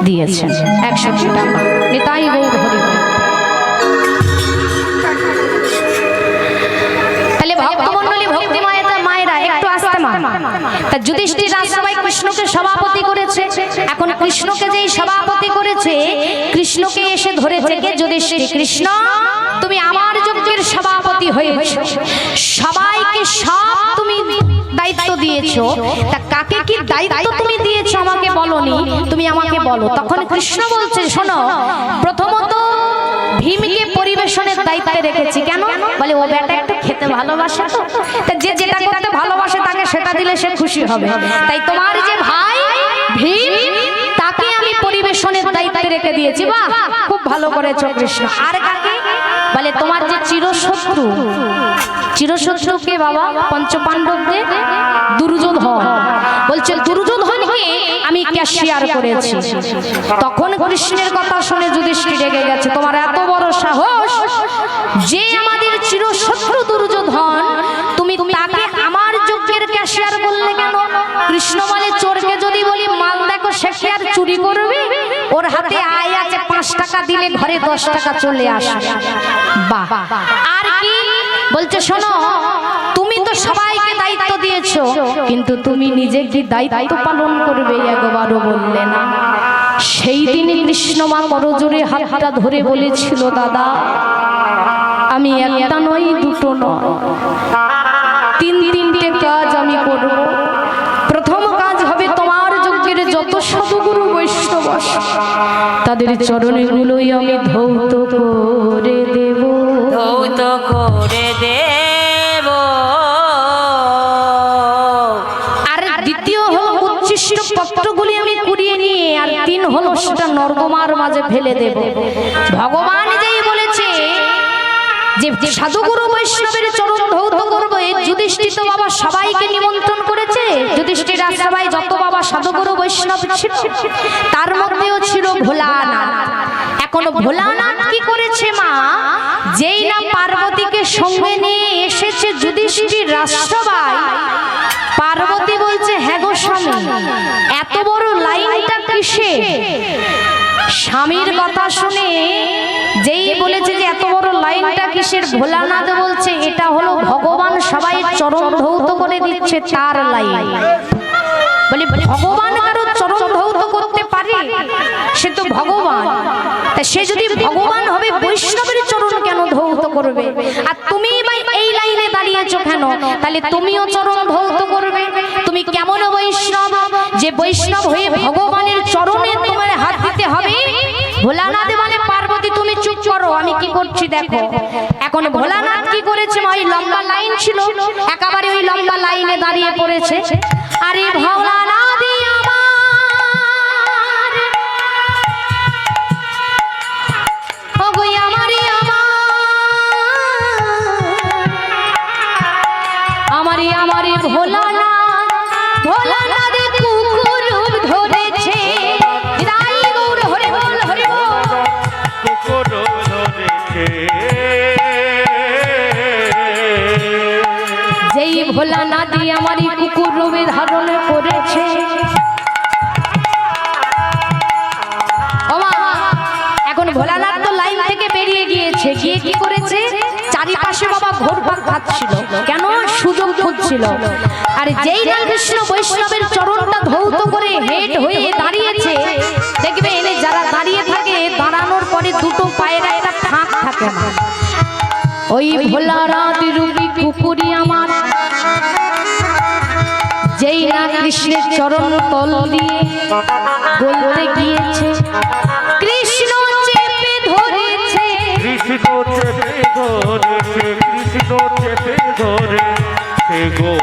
দিয়েছেন 100 টাকা। নিতাই গৌর হরি। তাহলে ভক্তমণ্ডলী, ভক্তি মায়েরা একটু আসতে মা। তা যুধিষ্ঠির রাজসভায় কৃষ্ণকে সভাপতি করেছে। এখন কৃষ্ণকে যেই সভাপতি করেছে, কৃষ্ণকে এসে ধরেছে কে? যুধিষ্ঠির। কৃষ্ণ তুমি আমার যজ্ঞের সভাপতি হয়েছো, সবাইকে সব তুমি দায়িত্ব দিয়েছো, তা কাকে কি দায়িত্ব তুমি দিয়েছো আমাকে বলনি, তুমি আমাকে বলো। তখন কৃষ্ণ বলছে শোনো, প্রথমত ভীমকে পরিবেশনের দায়িত্বে রেখেছি। কেন? বলে ও বেটা একটু খেতে ভালোবাসে, তো যে যেটা করতে ভালোবাসে তাকে সেটা দিলে সে খুশি হবে। তাই তোমার যে ভাই ভীম, তাকে আমি পরিবেশনের দায়িত্বে রেখে দিয়েছি। বাহ, খুব ভালো করেছো কৃষ্ণ। আর কাকে? বলে তোমার যে চিরশত্রু, চিরশত্রুকে বাবা পঞ্চপাণ্ডবকে দুর্যোধন, বলছে দুর্যোধনকে আমি ক্যাশিয়ার করেছি। তখন কৃষ্ণের কথা শুনে যুধিষ্ঠির রেগে গেছে, তোমার এত বড় সাহস যে আমাদের চিরশত্রু দুর্যোধন, তুমি তাকে আমার যজ্ঞের ক্যাশিয়ার বললে কেন? কৃষ্ণ বলে চোরকে যদি বলি মাল দেখো সে কি আর চুরি করবে? ওর হাতে আয় আছে 5 টাকা দিলে ঘরে 10 টাকা চলে আসে। বাহ। আর কি বলছে শোনো, তুমি তো সবাইকে দায়িত্ব দিয়েছো, কিন্তু তুমি নিজে কি দায়িত্ব পালন করবে একবারও বললে না। সেই দিন কৃষ্ণ মা করজোড়ে হাতটা ধরে বলেছিল, দাদা আমি একটা নয়, দুটো নয়, 3-3টে কাজ আমি করব। প্রথম কাজ হবে তোমার যজ্ঞের যত সাধুগুরু বৈষ্ণব তাদের চরণগুলোই আমি ধৌত করে দেব, ধৌত করে দেব। আর দ্বিতীয় হলো উচ্ছিষ্ট পত্রগুলি আমি কুড়িয়ে আর 3 হলো সেটা নর্দমার মাঝে ফেলে দেব। ভগবান যেই বলেছে যে সাধুগুরু বৈষ্ণবের চরণ ধৌত করবো, যুধিষ্ঠির তো বাবা সবাইকে নিমন্ত্রণ করেছে। যুধিষ্ঠির সবাই যত বাবা সাধুগুরু বৈষ্ণব ছিল তার মধ্যেও ছিল ভোলানাথ। এখন ভোলানাথ কি করেছে মা, যেই না পার্বতীকে সঙ্গে নিয়ে এসেছে যুধিষ্ঠির রাজসভায়, পার্বতী বলছে হ্যাঁ গো স্বামী, এত বড় লাইনটা কিসে? স্বামীর কথা শুনে যেই বলেছে যে এত বড় লাইনটা কিসের, ভোলানাথ বলছে এটা হলো ভগবান সবাই চরণ ধৌত করে দিচ্ছে তার লাইন। বলে ভগবান কারো চরণ ধৌত করতে পারে? সে তো ভগবান, সে যদি ভগবান হবে বৈষ্ণবের চরণ কেন ধৌত করবে? আর তুমি ভাই এই লাইনে দাঁড়িয়েছো কেন? তাহলে তুমিও চরণ ধৌত করবে। তুমি কেমন বৈষ্ণব যে বৈষ্ণব হয়ে ভগবানের চরণে তোমার হাত দিতে হবে? ভোলানাথ বলে পার্বতী তুমি চুপ করো, আমি কি করছি দেখো। এখন ভোলানাথ কি করেছে, ওই লম্বা লাইন ছিল একেবারে ওই লম্বা লাইনে দাঁড়িয়ে পড়েছে। আরে ভোলানাথ ভোলানাথ আমারই কুকুর রূপে ধারণ করেছে। এখন ভোলানাথ তো লাইন থেকে বেরিয়ে গিয়েছে, গিয়ে কি করেছে, চারিপাশে বাবা ঘোরপাক খাচ্ছিল, কেন সুযোগ খুঁজছিল। আর যেই না কৃষ্ণ বৈষ্ণবের চরণটা ধৌত করে হেড হয়ে দাঁড়িয়েছে, দেখবে এনে যারা দাঁড়িয়ে থাকে দাঁড়ানোর পরে দুটো পায়ের একটা ফাঁক থাকে না। ওই ভোলানাথ রূপী কুকুরই আমার যেই না কৃষ্ণের চরণ তল দিয়ে বলতে গিয়েছে কৃষ্ণ চেপে ধরেছে, কৃষ্ণ চেপে ধরেছে, কৃষ্ণ চেপে ধরেছে গো।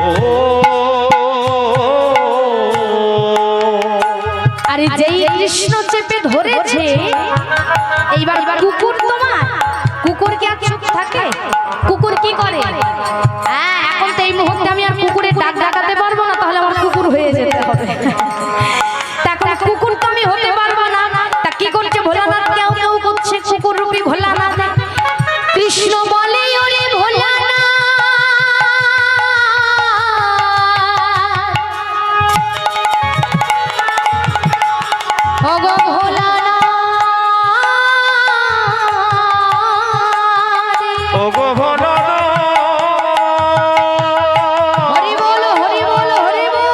আরে যেই কৃষ্ণ চেপে ধরেছে, এইবার কুকুর তোমার, কুকুর কি আর চুপ থাকে? কুকুর কি করে? হ্যাঁ, এখন তো এই মুহূর্তে আমি আর কুকুরের ডাক ডাকাতে পারবো না, তাহলে আমার কুকুর হয়ে যেতে হবে। এখন কুকুর তো আমি হতে পারবো না, তা কি করছে ভোলানাথ? কেউ কেউ করছে কুকুর রূপী ভোলানাথ। কৃষ্ণ বলে ওরে ভোলানাথ, ওগো ভোলানাথ, ওগো ভোলানাথ, হরি বল হরি বল হরি বল।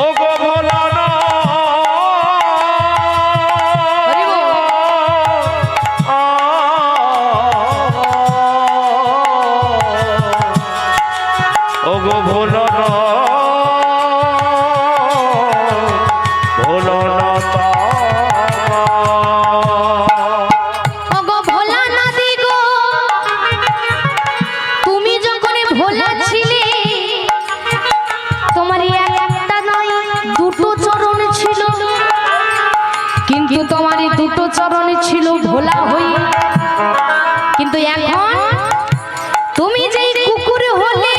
ওগো ভোলানাথ, হরি বল। ওগো ভোলানাথ, ভোলানাথ, ওগো ভোলানাথ গো, তুমি যখন ভোলা ছিলে তোমার একটা নয় দুটো চরণ ছিল, কিন্তু তোমার দুটো চরণ ছিল ভোলা হয়ে। কিন্তু এখন তুমি যেই কুকুর হলে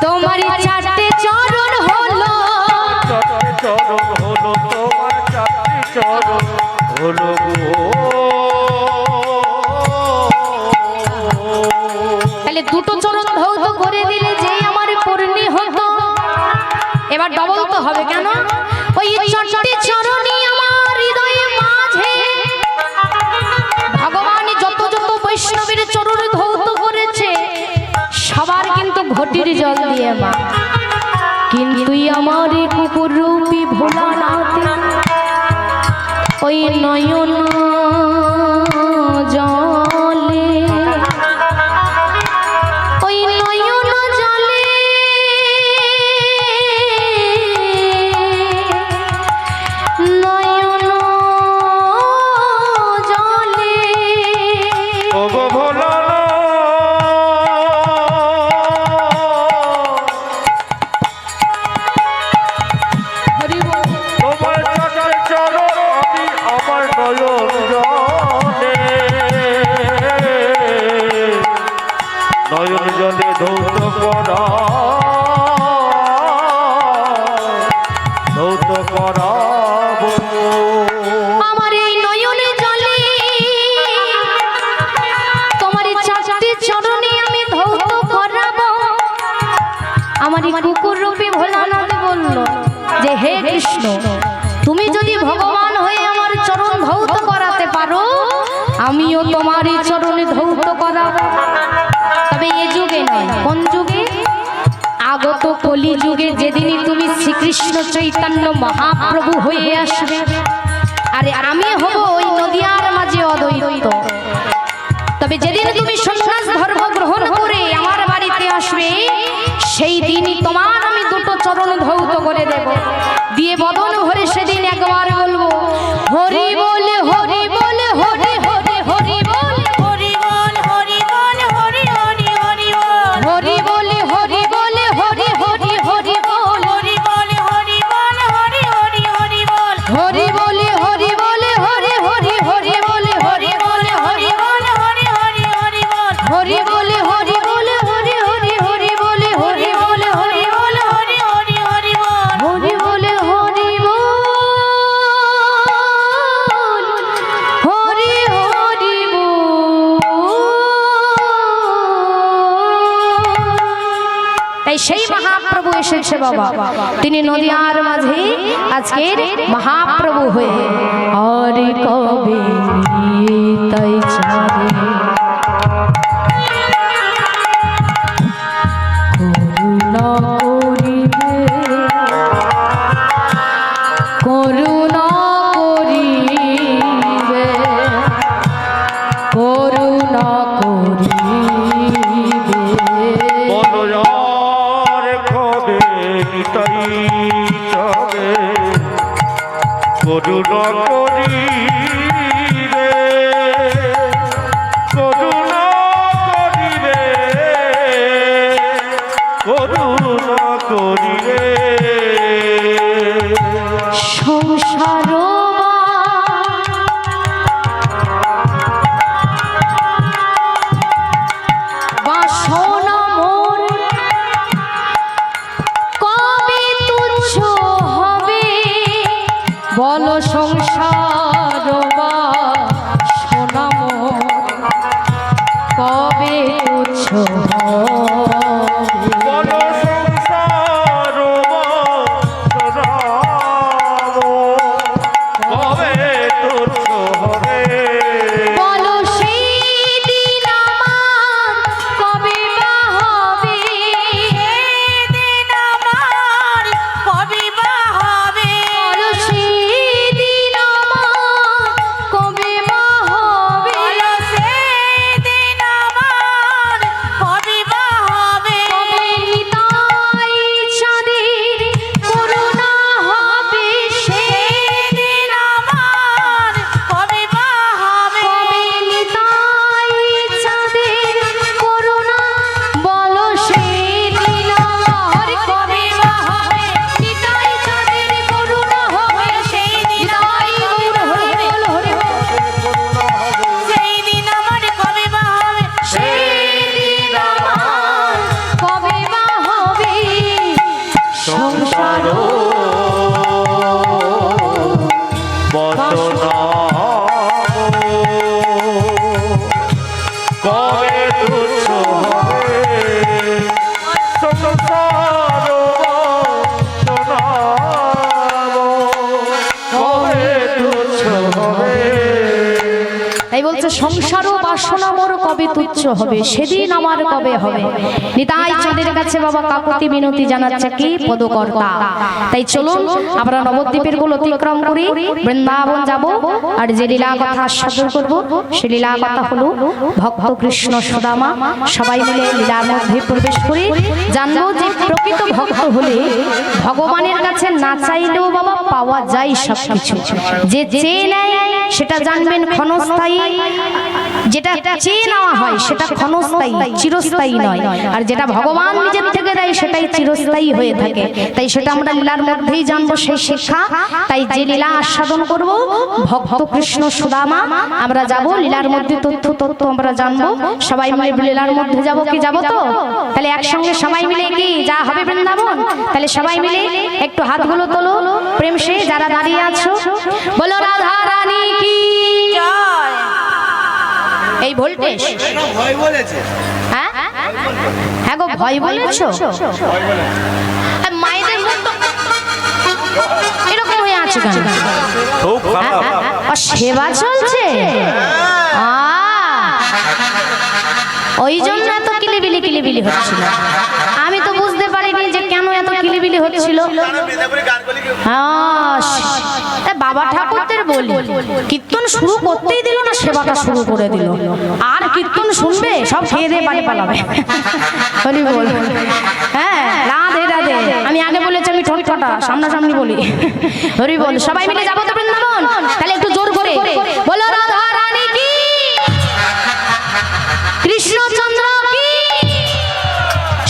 তোমার চারটে চরণ হলো, চারটে চরণ হলো তোমার, চারটে চরণ হলো গো। তাহলে দুটো চরণ ধৌত করে দিলে যেই আমার পূর্ণি হতো, এবার ডবল তো হবে কেন? ওই চারটে চরণই আমার হৃদয়ের মাঝে ভগবান যত যত বৈষ্ণবের চরণ ধৌত করেছে সবার কিন্তু ঘটির জল দিয়ে মা, কিন্তু আমার কুকুর রূপী ভোলানাথ ওই নয়ন জলে, ওই নয়ন জলে নয়ন জলে ওগো ভোলানাথ, নয়ন জলে ধৌত করা ধৌত করাবো আমার এই নয়নে জলে তোমার চারটি চরণে আমি ধৌত করাবো। আমার এই কুকুর রূপী ভোলানাথ বলল যে হে কৃষ্ণ, তুমি যদি ভগবান হয়ে আমার চরণ ধৌত করাতে পারো, আমিও তোমার এই চরণে ধৌত করাবো। তবে এ যুগে নয়, কোন যুগে? আগত কলি যুগে, যেদিনই তুমি শ্রীকৃষ্ণ চৈতন্য মহাপ্রভু হয়ে আসবে, আরে আমি হব ওই নদিয়ার মাঝে অদ্বৈত। তবে যেদিন তুমি সন্ন্যাস ধর্ম গ্রহণ করে আমার বাড়িতে আসবে, সেই দিনই তোমার আমি দুটো চরণ ধৌত করে দেব, দিয়ে বদন ভরে সেদিন একবার বলবো হরি বল হরি বল হরি হরি হরি বল হরি বল হরি বল হরি হরি হরি বল হরি বল হরি বল হরি হরি হরি বল হরি বল হরি বল হরি হরি হরি বল হরি বল হরি বল হরি হরি হরি বল হরি বল হরি বল হরি হরি হরি বল হরি বল হরি বল হরি হরি হরি বল হরি বল হরি বল হরি হরি হরি বল হরি বলে হরি বল হরি হরি বল। তাই সেই মহাপ্রভু এসেছে বাবা, তিনি নদিয়ার মাঝে আজকের মহাপ্রভু হয়ে আর কবে তাই চাঁদে করুণা করিবে করুণা করিবে করুণা করিবে বলয়ার কবে নিতাই চলে করুণা করিবে করুণা করিবে করুণা করিবে সংসার বাসনা মোর কবে তুচ্ছ হবে, বল সংসার বাসনা মোর কবে তুচ্ছ হবে। বল সংসার বাসনাম কবে তুচ্ছ হবে বলো সেই দিন আমার কবে বা হবে, দিন আমার কবে বা হবে বলো সেই দিন আমার কবে বা হবে, বলো সেদিন আমার কবে বা হবে কবে নিতাই চাঁদের করুণা হবে, সেদিন আমার কবে বা হবে কবে নিতাই চাঁদের করুণা, বলো সেদিন আমার কবে বা হবে, নিতাই চাঁদের করুণা হবে, সেই নিতাই গৌর হরি বল হরি বল। সেদিন আমার কবে বা হবে সেদিন আমার কবে বা হবে, সংসার বাসনাম কবে তুচ্ছ হবে সংসার বাসনাম কবে তুচ্ছ হবে তাই বলছে সংসার ও বাসনা মোর কবে তুচ্ছ হবে, সেদিন আমার কবে হবে। নিতাই চাঁদের কাছে বাবা কাকুতি মিনতি জানাচ্ছে কি পদকর্তা। তাই চলুন আমরা নবদ্বীপের গুলো অতিক্রম করি, বৃন্দাবন যাব, আর যে লীলা কথা আস্বাদন করব সে লীলা কথা হলো ভক্ত কৃষ্ণ সুদামা। সবাই মিলে লীলার মধ্যে প্রবেশ করি, জানবো যে প্রকৃত ভক্ত হলে ভগবানের কাছে না চাইলেও বাবা পাওয়া যায় সবকিছু, যে চেয়ে নেয় সেটা জানবেন ক্ষণস্থায়ী, যেটা চেয়ে নেওয়া হয় সেটা ক্ষণস্থায়ী, চিরস্থায়ী নয়, আর যেটা ভগবান নিজের থেকে দেয় সেটাই চিরস্থায়ী হয়ে থাকে। তাই সেটা আমরা লীলার মধ্যেই জানবো সেই শিক্ষা। তাই যে লীলা আস্বাদন করব ভক্ত কৃষ্ণ সুদামা, আমরা যাব লীলার মধ্যে তথ্য আমরা জানবো। সবাই মিলে লীলার মধ্যে যাব কি, যাব তো? তাহলে একসঙ্গে সবাই মিলে কি যা হবে বৃন্দাবন? তাহলে সবাই মিলে একটু হাতগুলো তোলো প্রেম সে, যারা দাঁড়িয়ে আছো বলো রাধা রানী কি জয়। এই ভোল্টেজ হ্যাঁ হ্যাঁ গো ভয় বলেছো? মায়েদের মুখ তো এরকম হয়ে আছে কেন? খুব খারাপ। সেবা চলছে, ওই জন্য এত কিলিবিলি হচ্ছিল। আমি তো বুঝতে পারিনি যে কেন এত কিলিবিলি হচ্ছিল। বাবা ঠাকুরদের বলি কীর্তন শুরু করতেই দিল না, সেবাটা শুরু করে দিল। আর কীর্তন শুনবে সব খেয়ে দিয়ে বাড়ি পালাবে। হরি বল। হ্যাঁ রাধে রাধে। আমি আগে বলেছি আমি ঠোঁটকাটা, সামনাসামনি বলি। হরি বল। সবাই মিলে যাবো তো বৃন্দাবন? তাহলে একটু জোর করে বলো রাধা রানী কি, কৃষ্ণচন্দ্র কি,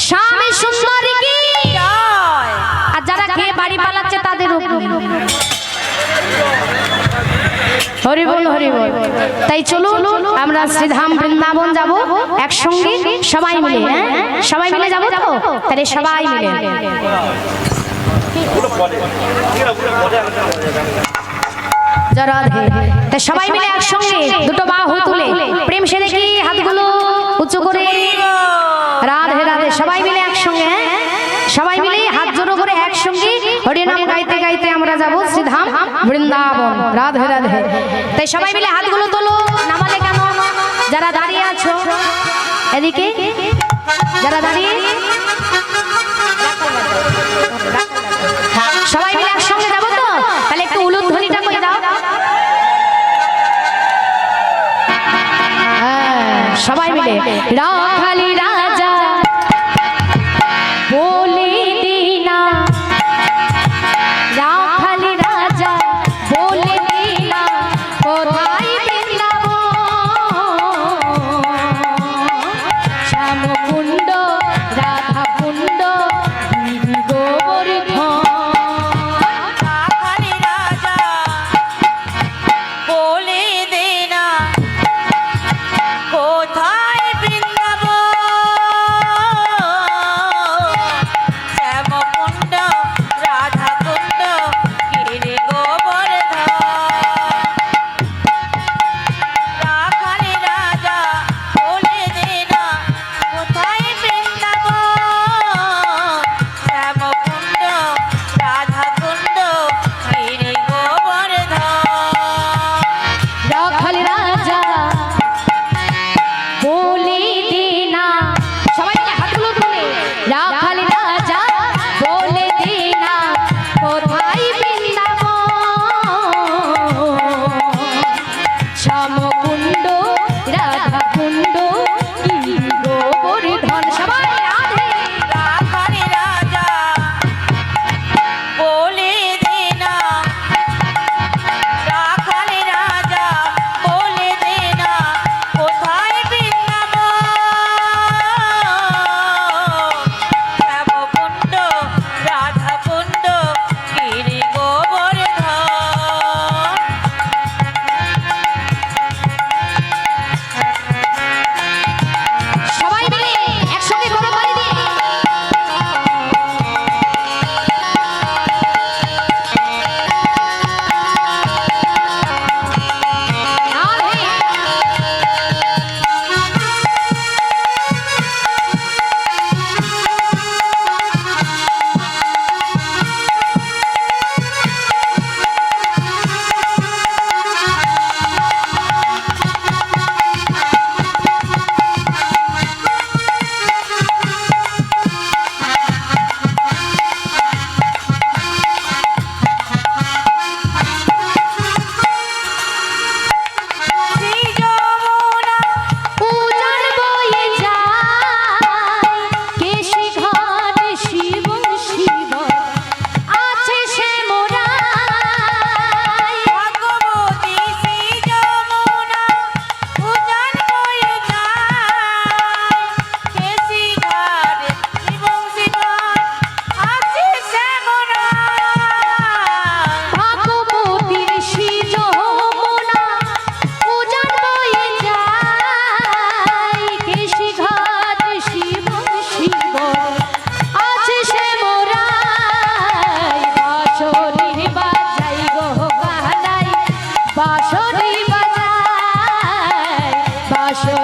স্বামী সুন্দরী কি জয়। আর যারা খেয়ে বাড়ি পালাচ্ছে তাদের হরি বল হরি বল। তাই চলুন আমরা শ্রীধাম বৃন্দাবন যাব একসঙ্গে সবাই মিলে। হ্যাঁ সবাই মিলে যাবো তো? তাহলে সবাই মিলে তা সবাই মিলে একসঙ্গে দুটো বাহু তুলে প্রেম সে দেখি হাতগুলো উঁচু করে রাধে রাধে। সবাই মিলে একসঙ্গে, হ্যাঁ সবাই মিলে হাত জোড়ো করে একসঙ্গে হরিনাম গাইতে গাইতে আমরা যাব শ্রীধাম বৃন্দাবন। রাধে রাধে। তাই সবাই মিলে হাতগুলো তোলো। নামালে কেন? যারা দাঁড়িয়ে আছো এদিকে, যারা দাঁড়িয়ে সবাই মিলে একসঙ্গে যাবো তো? তাহলে একটু উলুধ্বনিটা করে দাও। সবাই মিলে রাখালি রাজা বলে দিনা, রাখালি রাজা বলে দিনা কোথায় বৃন্দাবন, শ্যামকুণ্ড রাধাকুণ্ড গোবর্ধন। রাখালি রাজা বলে দে না কোথায় বৃন্দাবন,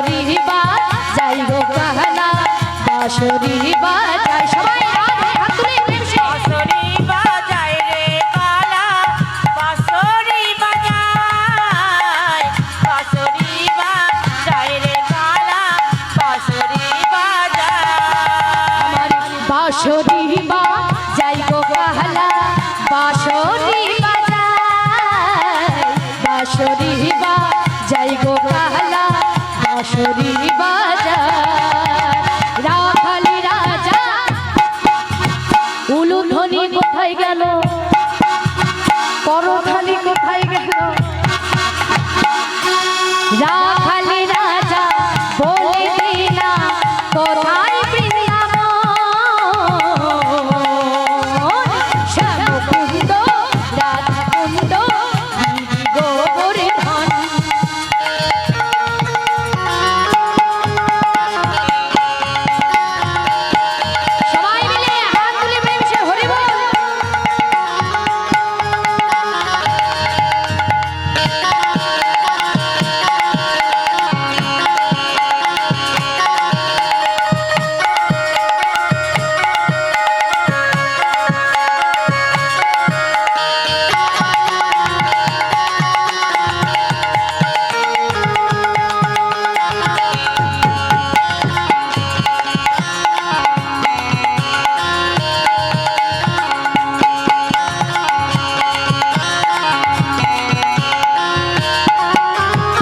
বাঁশরি বাজাই গো কাহালা বাঁশরি বাজাই সবাই হাত তুলে মিলেমিশে। বাঁশরি বাজায় রে কালা বাঁশরি বাজায় বাঁশরি বাজায় রে কালা বাঁশরি বাজায় আমার বাঁশরি বাজাই গো কাহালা বাঁশরি বাজাই বাঁশরি বাজাই গো কাহালা বাঁশরি বাজাই রাখালি রাজা উলুধ্বনি কোথায় গেল করথালি কোথায় গেল রাখালি রাজা বলে দিনা কোথায় বৃন্দাবন শ্যামকুণ্ড রাধাকুণ্ড গোবর্ধন সবাই মিলে হাত তুলে মিলেমিশে হরি বল।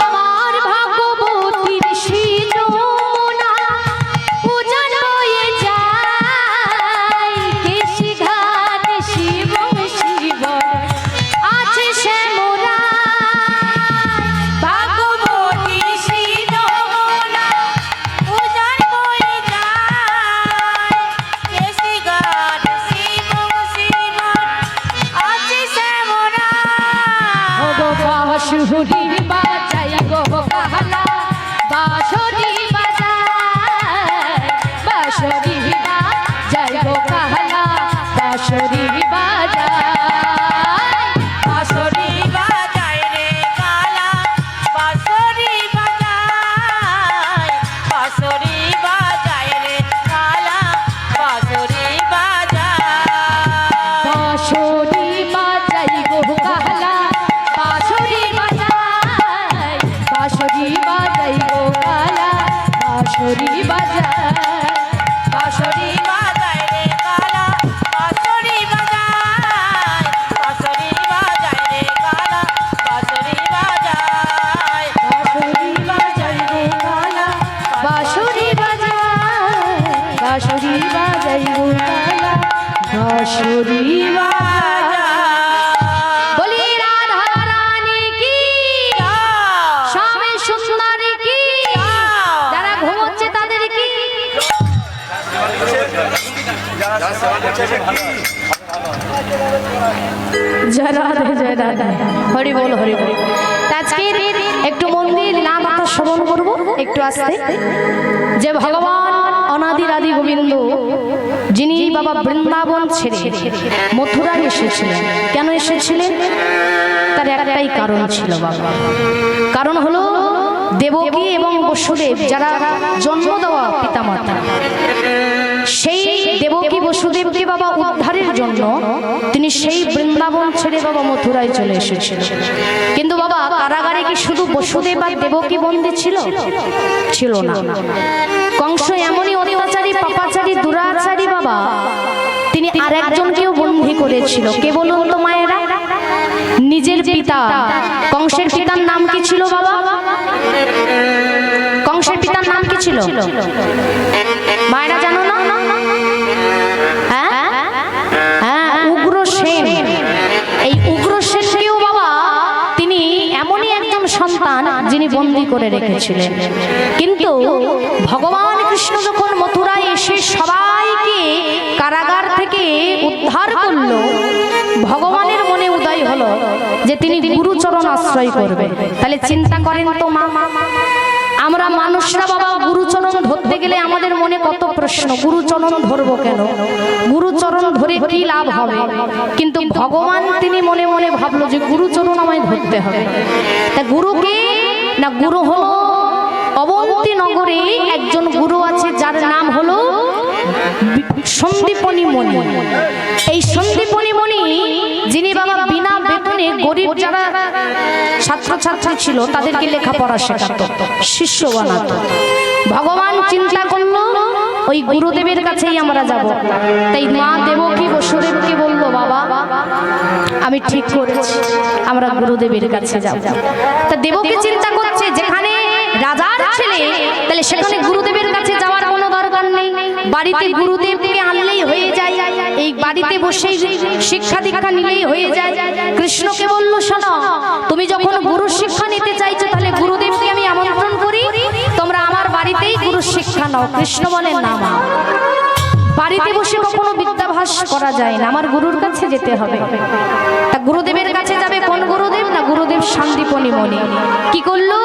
আমার ভাগবতীর সৃজনা পূজন হয়ে যায় কেশি ঘাট শিব শিব আছে শ্যামরা ভাগবতী সৃজনা পূজার বয়ে যায় কেশি ঘাট শিব শিব আছে শ্যামরা গো বাঁশরি বাজাই গো কাহালা বাঁশরি বাজাই বাঁশরি বাজাই গো কাহালা বাঁশরি বাজাই বাঁশরি বাজায় রে কালা বাঁশরি বাজায় বাঁশরি বাজায় রে কালা বাঁশরি বাজায় বাঁশরি বাজাই গো কাহালা বাঁশরি বাজাই বাঁশরি বাজাই গো কাহালা বাঁশরি বাজাই বাঁশরি বাজায় রে কালা বাঁশরি বাজায় বাঁশরি বাজায় রে কালা বাঁশরি বাজায় বাঁশরি বাজাই গো কাহালা বাঁশরি বাজাই বাঁশরি বাজাই গো কাহালা বাঁশরি বলি রাধা রানী কি স্বামী সুন্দর কি যারা ঘুমোচ্ছে তাদের কি জয় রাধে জয় রাধে হরি বল হরি বল। আজকের একটু মন্দির নাম কথা শ্রবণ করবো একটু আসতে যে ভগবান অনাদির আদি গোবিন্দ যিনি বাবা বৃন্দাবন ছেড়ে মথুরায় এসেছিলেন কেন এসেছিলেন তার একটাই কারণ ছিল বাবা কারণ হলো দেবকী এবং বসুদেব যারা জন্ম দেওয়া পিতামাতা সেই দেবকী বসুদেবকে বাবা উদ্ধারের জন্য তিনি সেই বৃন্দাবন ছেড়ে বাবা মথুরায় চলে এসেছিলেন কিন্তু বাবা কারাগারে কি শুধু বসুদেব আর দেবকী বন্দী ছিল ছিল না কংস এমনই অত্যাচারী পাপাচারী দুরাচারী বাবা তিনি আরেকজনকেও বন্দী করেছিল কে বলুন তো মায়েরা নিজের পিতা কংসের পিতার নাম কি ছিল বাবা কংসের পিতার নাম কি ছিল মায়েরা জানো না হ্যাঁ হ্যাঁ উগ্রসেন এই উগ্রসেনকেও বাবা তিনি এমনই একজন সন্তান যিনি বন্দী করে রেখেছিলেন কিন্তু ভগবান কৃষ্ণ যখন মথুরায় এসে সবাইকে কারাগার থেকে উদ্ধার করলো ভগবানের মনে উদয় হলো যে তিনি গুরুচরণ আশ্রয় করবে তাহলে চিন্তা করেন তো মা আমরা মানুষরা বাবা গুরুচরণ ধরতে গেলে আমাদের মনে কত প্রশ্ন গুরুচরণ ধরবো কেন গুরুচরণ ধরে কি লাভ হবে কিন্তু ভগবান তিনি মনে মনে ভাবলো যে গুরুচরণ আমায় ধরতে হবে তা গুরু কে না গুরু হলো অবন্তী নগরে একজন গুরু আছে যার নাম হলো সন্দীপনী মণি। এই সন্দীপনী মণি যিনি বাবা বিনা বেতনে গরিব যারা ছাত্রছাত্রী ছিল তাদেরকে লেখাপড়া শেখাতো, শিষ্য বানাতো। ভগবান চিন্তা করলো ওই গুরুদেবের কাছেই আমরা যাব। তাই মা দেবকী বসুদেবকে বললো, বাবা আমি ঠিক করেছি, আমরা গুরুদেবের কাছে যাব। তা দেবকী চিন্তা করছে যেখানে রাজার ছেলে, তাহলে সেখানে গুরুদেবের কাছে যাওয়ার কোনো দরকার নেই, বাড়িতে গুরুদেবকে আনলেই হয়ে যায়, এই বাড়িতে বসেই শিক্ষা দীক্ষা নিলেই হয়ে যায়। কৃষ্ণকে বলল, শোনো, তুমি যখন গুরু শিক্ষা নিতে চাইছো তাহলে গুরুদেবকে আমি আমন্ত্রণ করি, তোমরা আমার বাড়িতেই গুরু শিক্ষা নাও। কৃষ্ণ বলেন, না মা, বাড়িতে বসে কখনো বিদ্যাভ্যাস করা যায় না, আমার গুরুর কাছে যেতে হবে। তা গুরুদেবের কাছে যাবে কোন গুরুদেব? না, গুরুদেব সন্দীপনী মণি। কি করলো?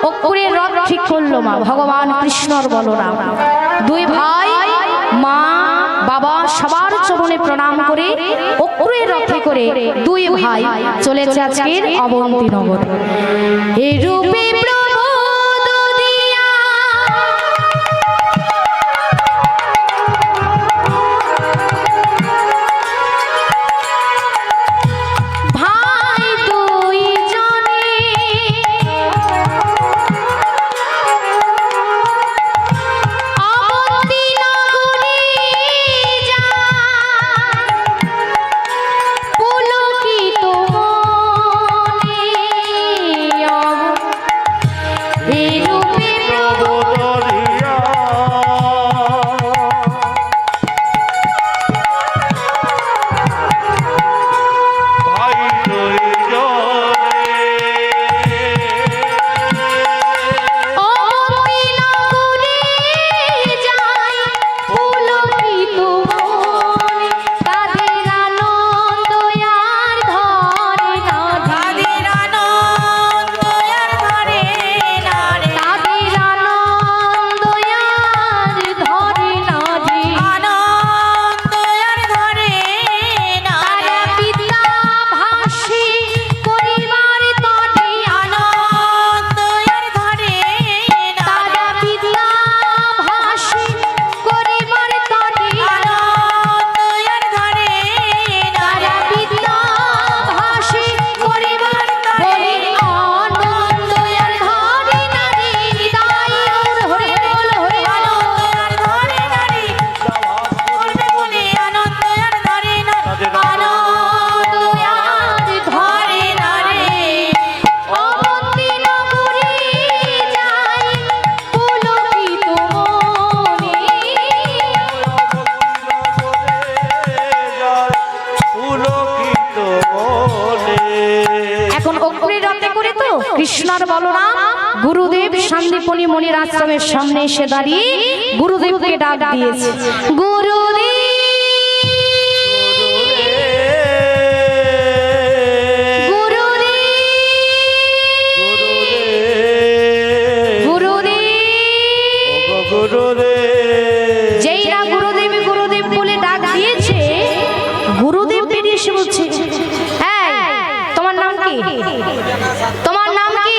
অক্ষরের রথ ঠিক করলো মা, ভগবান কৃষ্ণর বলরাম দুই ভাই, মা বাবা সবার চরণে প্রণাম করে অক্ষরের রথে করে দুই ভাই চলেছে আজকের অবন্তী নগর। এই রূপে কৃষ্ণর বলরাম গুরুদেব সন্দীপনী মণির আশ্রমের সামনে এসে দাঁড়িয়ে গুরুদেবকে ডাক দিয়েছে। গুরুদেব, যেই না গুরুদেব গুরুদেব বলে ডাক দিয়েছে, গুরুদেব বেরিয়ে এসে বলছে, তোমার নাম কি? তোমার নাম কি?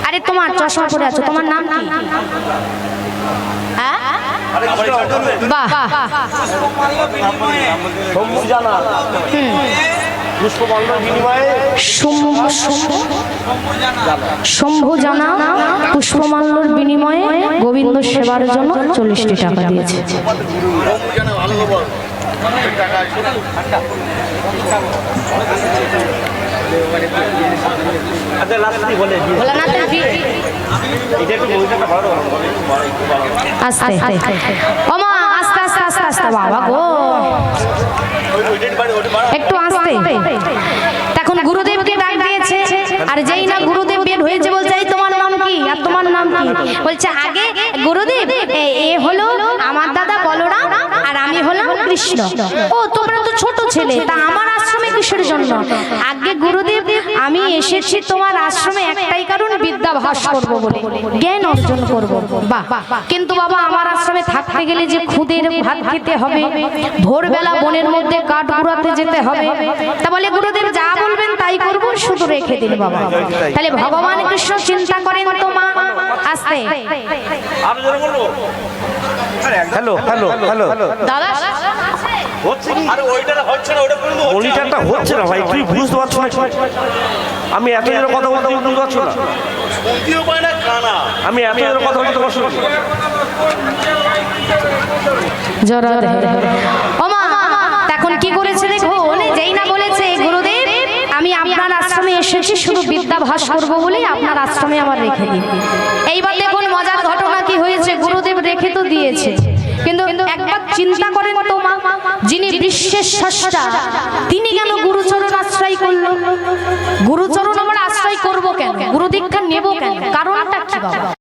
আরে তোমার চশমা পরে আছো, তোমার নাম কি? বাহ, শম্ভু জানা পুষ্পমাল্যর বিনিময়ে গোবিন্দ সেবার জন্য 40টি টাকা দিয়েছে। আস্তে আস্তে আস্তে আস্তে আস্তে বাবা গো, একটু আস্তে। তখন গুরুদেবকে ডাক দিয়েছে, আর যেই না গুরুদেব বের হয়েছে বলছে, এই তোমার নাম কি? আর তোমার নাম কি? বলছে, আগে গুরুদেব এ হলো আমার দাদা বলরাম আর আমি হলাম কৃষ্ণ। ও, তোমরা তো ছোট ছেলে, তা আমার আশ্রমে কিসের জন্য? আগে গুরুদেব, আমি এসেছি তোমার আশ্রমে একটাই কারণ, বিদ্যাভ্যাস করব বলে, জ্ঞান অর্জন করব। বাহ, কিন্তু বাবা আমার আশ্রমে থাকতে গেলে যে খুদের ভাত খেতে হবে, ভোরবেলা বনের মধ্যে কাঠ কুড়াতে যেতে হবে। তা বলে গুরুদেব যা বলবেন তাই করব, শুধু রেখে দিন বাবা। তাহলে ভগবান কৃষ্ণ চিন্তা করেন তো মা, আস্তে আরো জোরে বলবো। হ্যালো হ্যালো হ্যালো দাদা হচ্ছে কি? আরে ওইটা হচ্ছে না, ওটা করবো। মনিটরটা হচ্ছে না ভাই, তুই বুঝতে পারছো না? আমি এত জোরে কথা বলতে বুঝতে পারছো না? শুনতেও পায় না কানা। আমি এত জোরে কথা বলতে পারছো না? জোরা দে ওমা এখন কি করেছে দেখুন, যেই না বলেছে গুরুদেব আমি আপনার আশ্রমে এসেছি শুধু বিদ্যাভ্যাস করব বলে আপনার আশ্রমে আমার রেখে দিন। এইবার দেখুন মজার ঘটনা কি হয়েছে, গুরুদেব রেখে তো দিয়েছে, কিন্তু একবার চিন্তা করেন তো মা, যিনি বিশ্বের স্রষ্টা তিনি কেন গুরুচরণ আশ্রয় করলো? গুরুচরণ আমরা আশ্রয় করব কেন, গুরু দীক্ষা নেব কেন, কারণটা কি বাবা?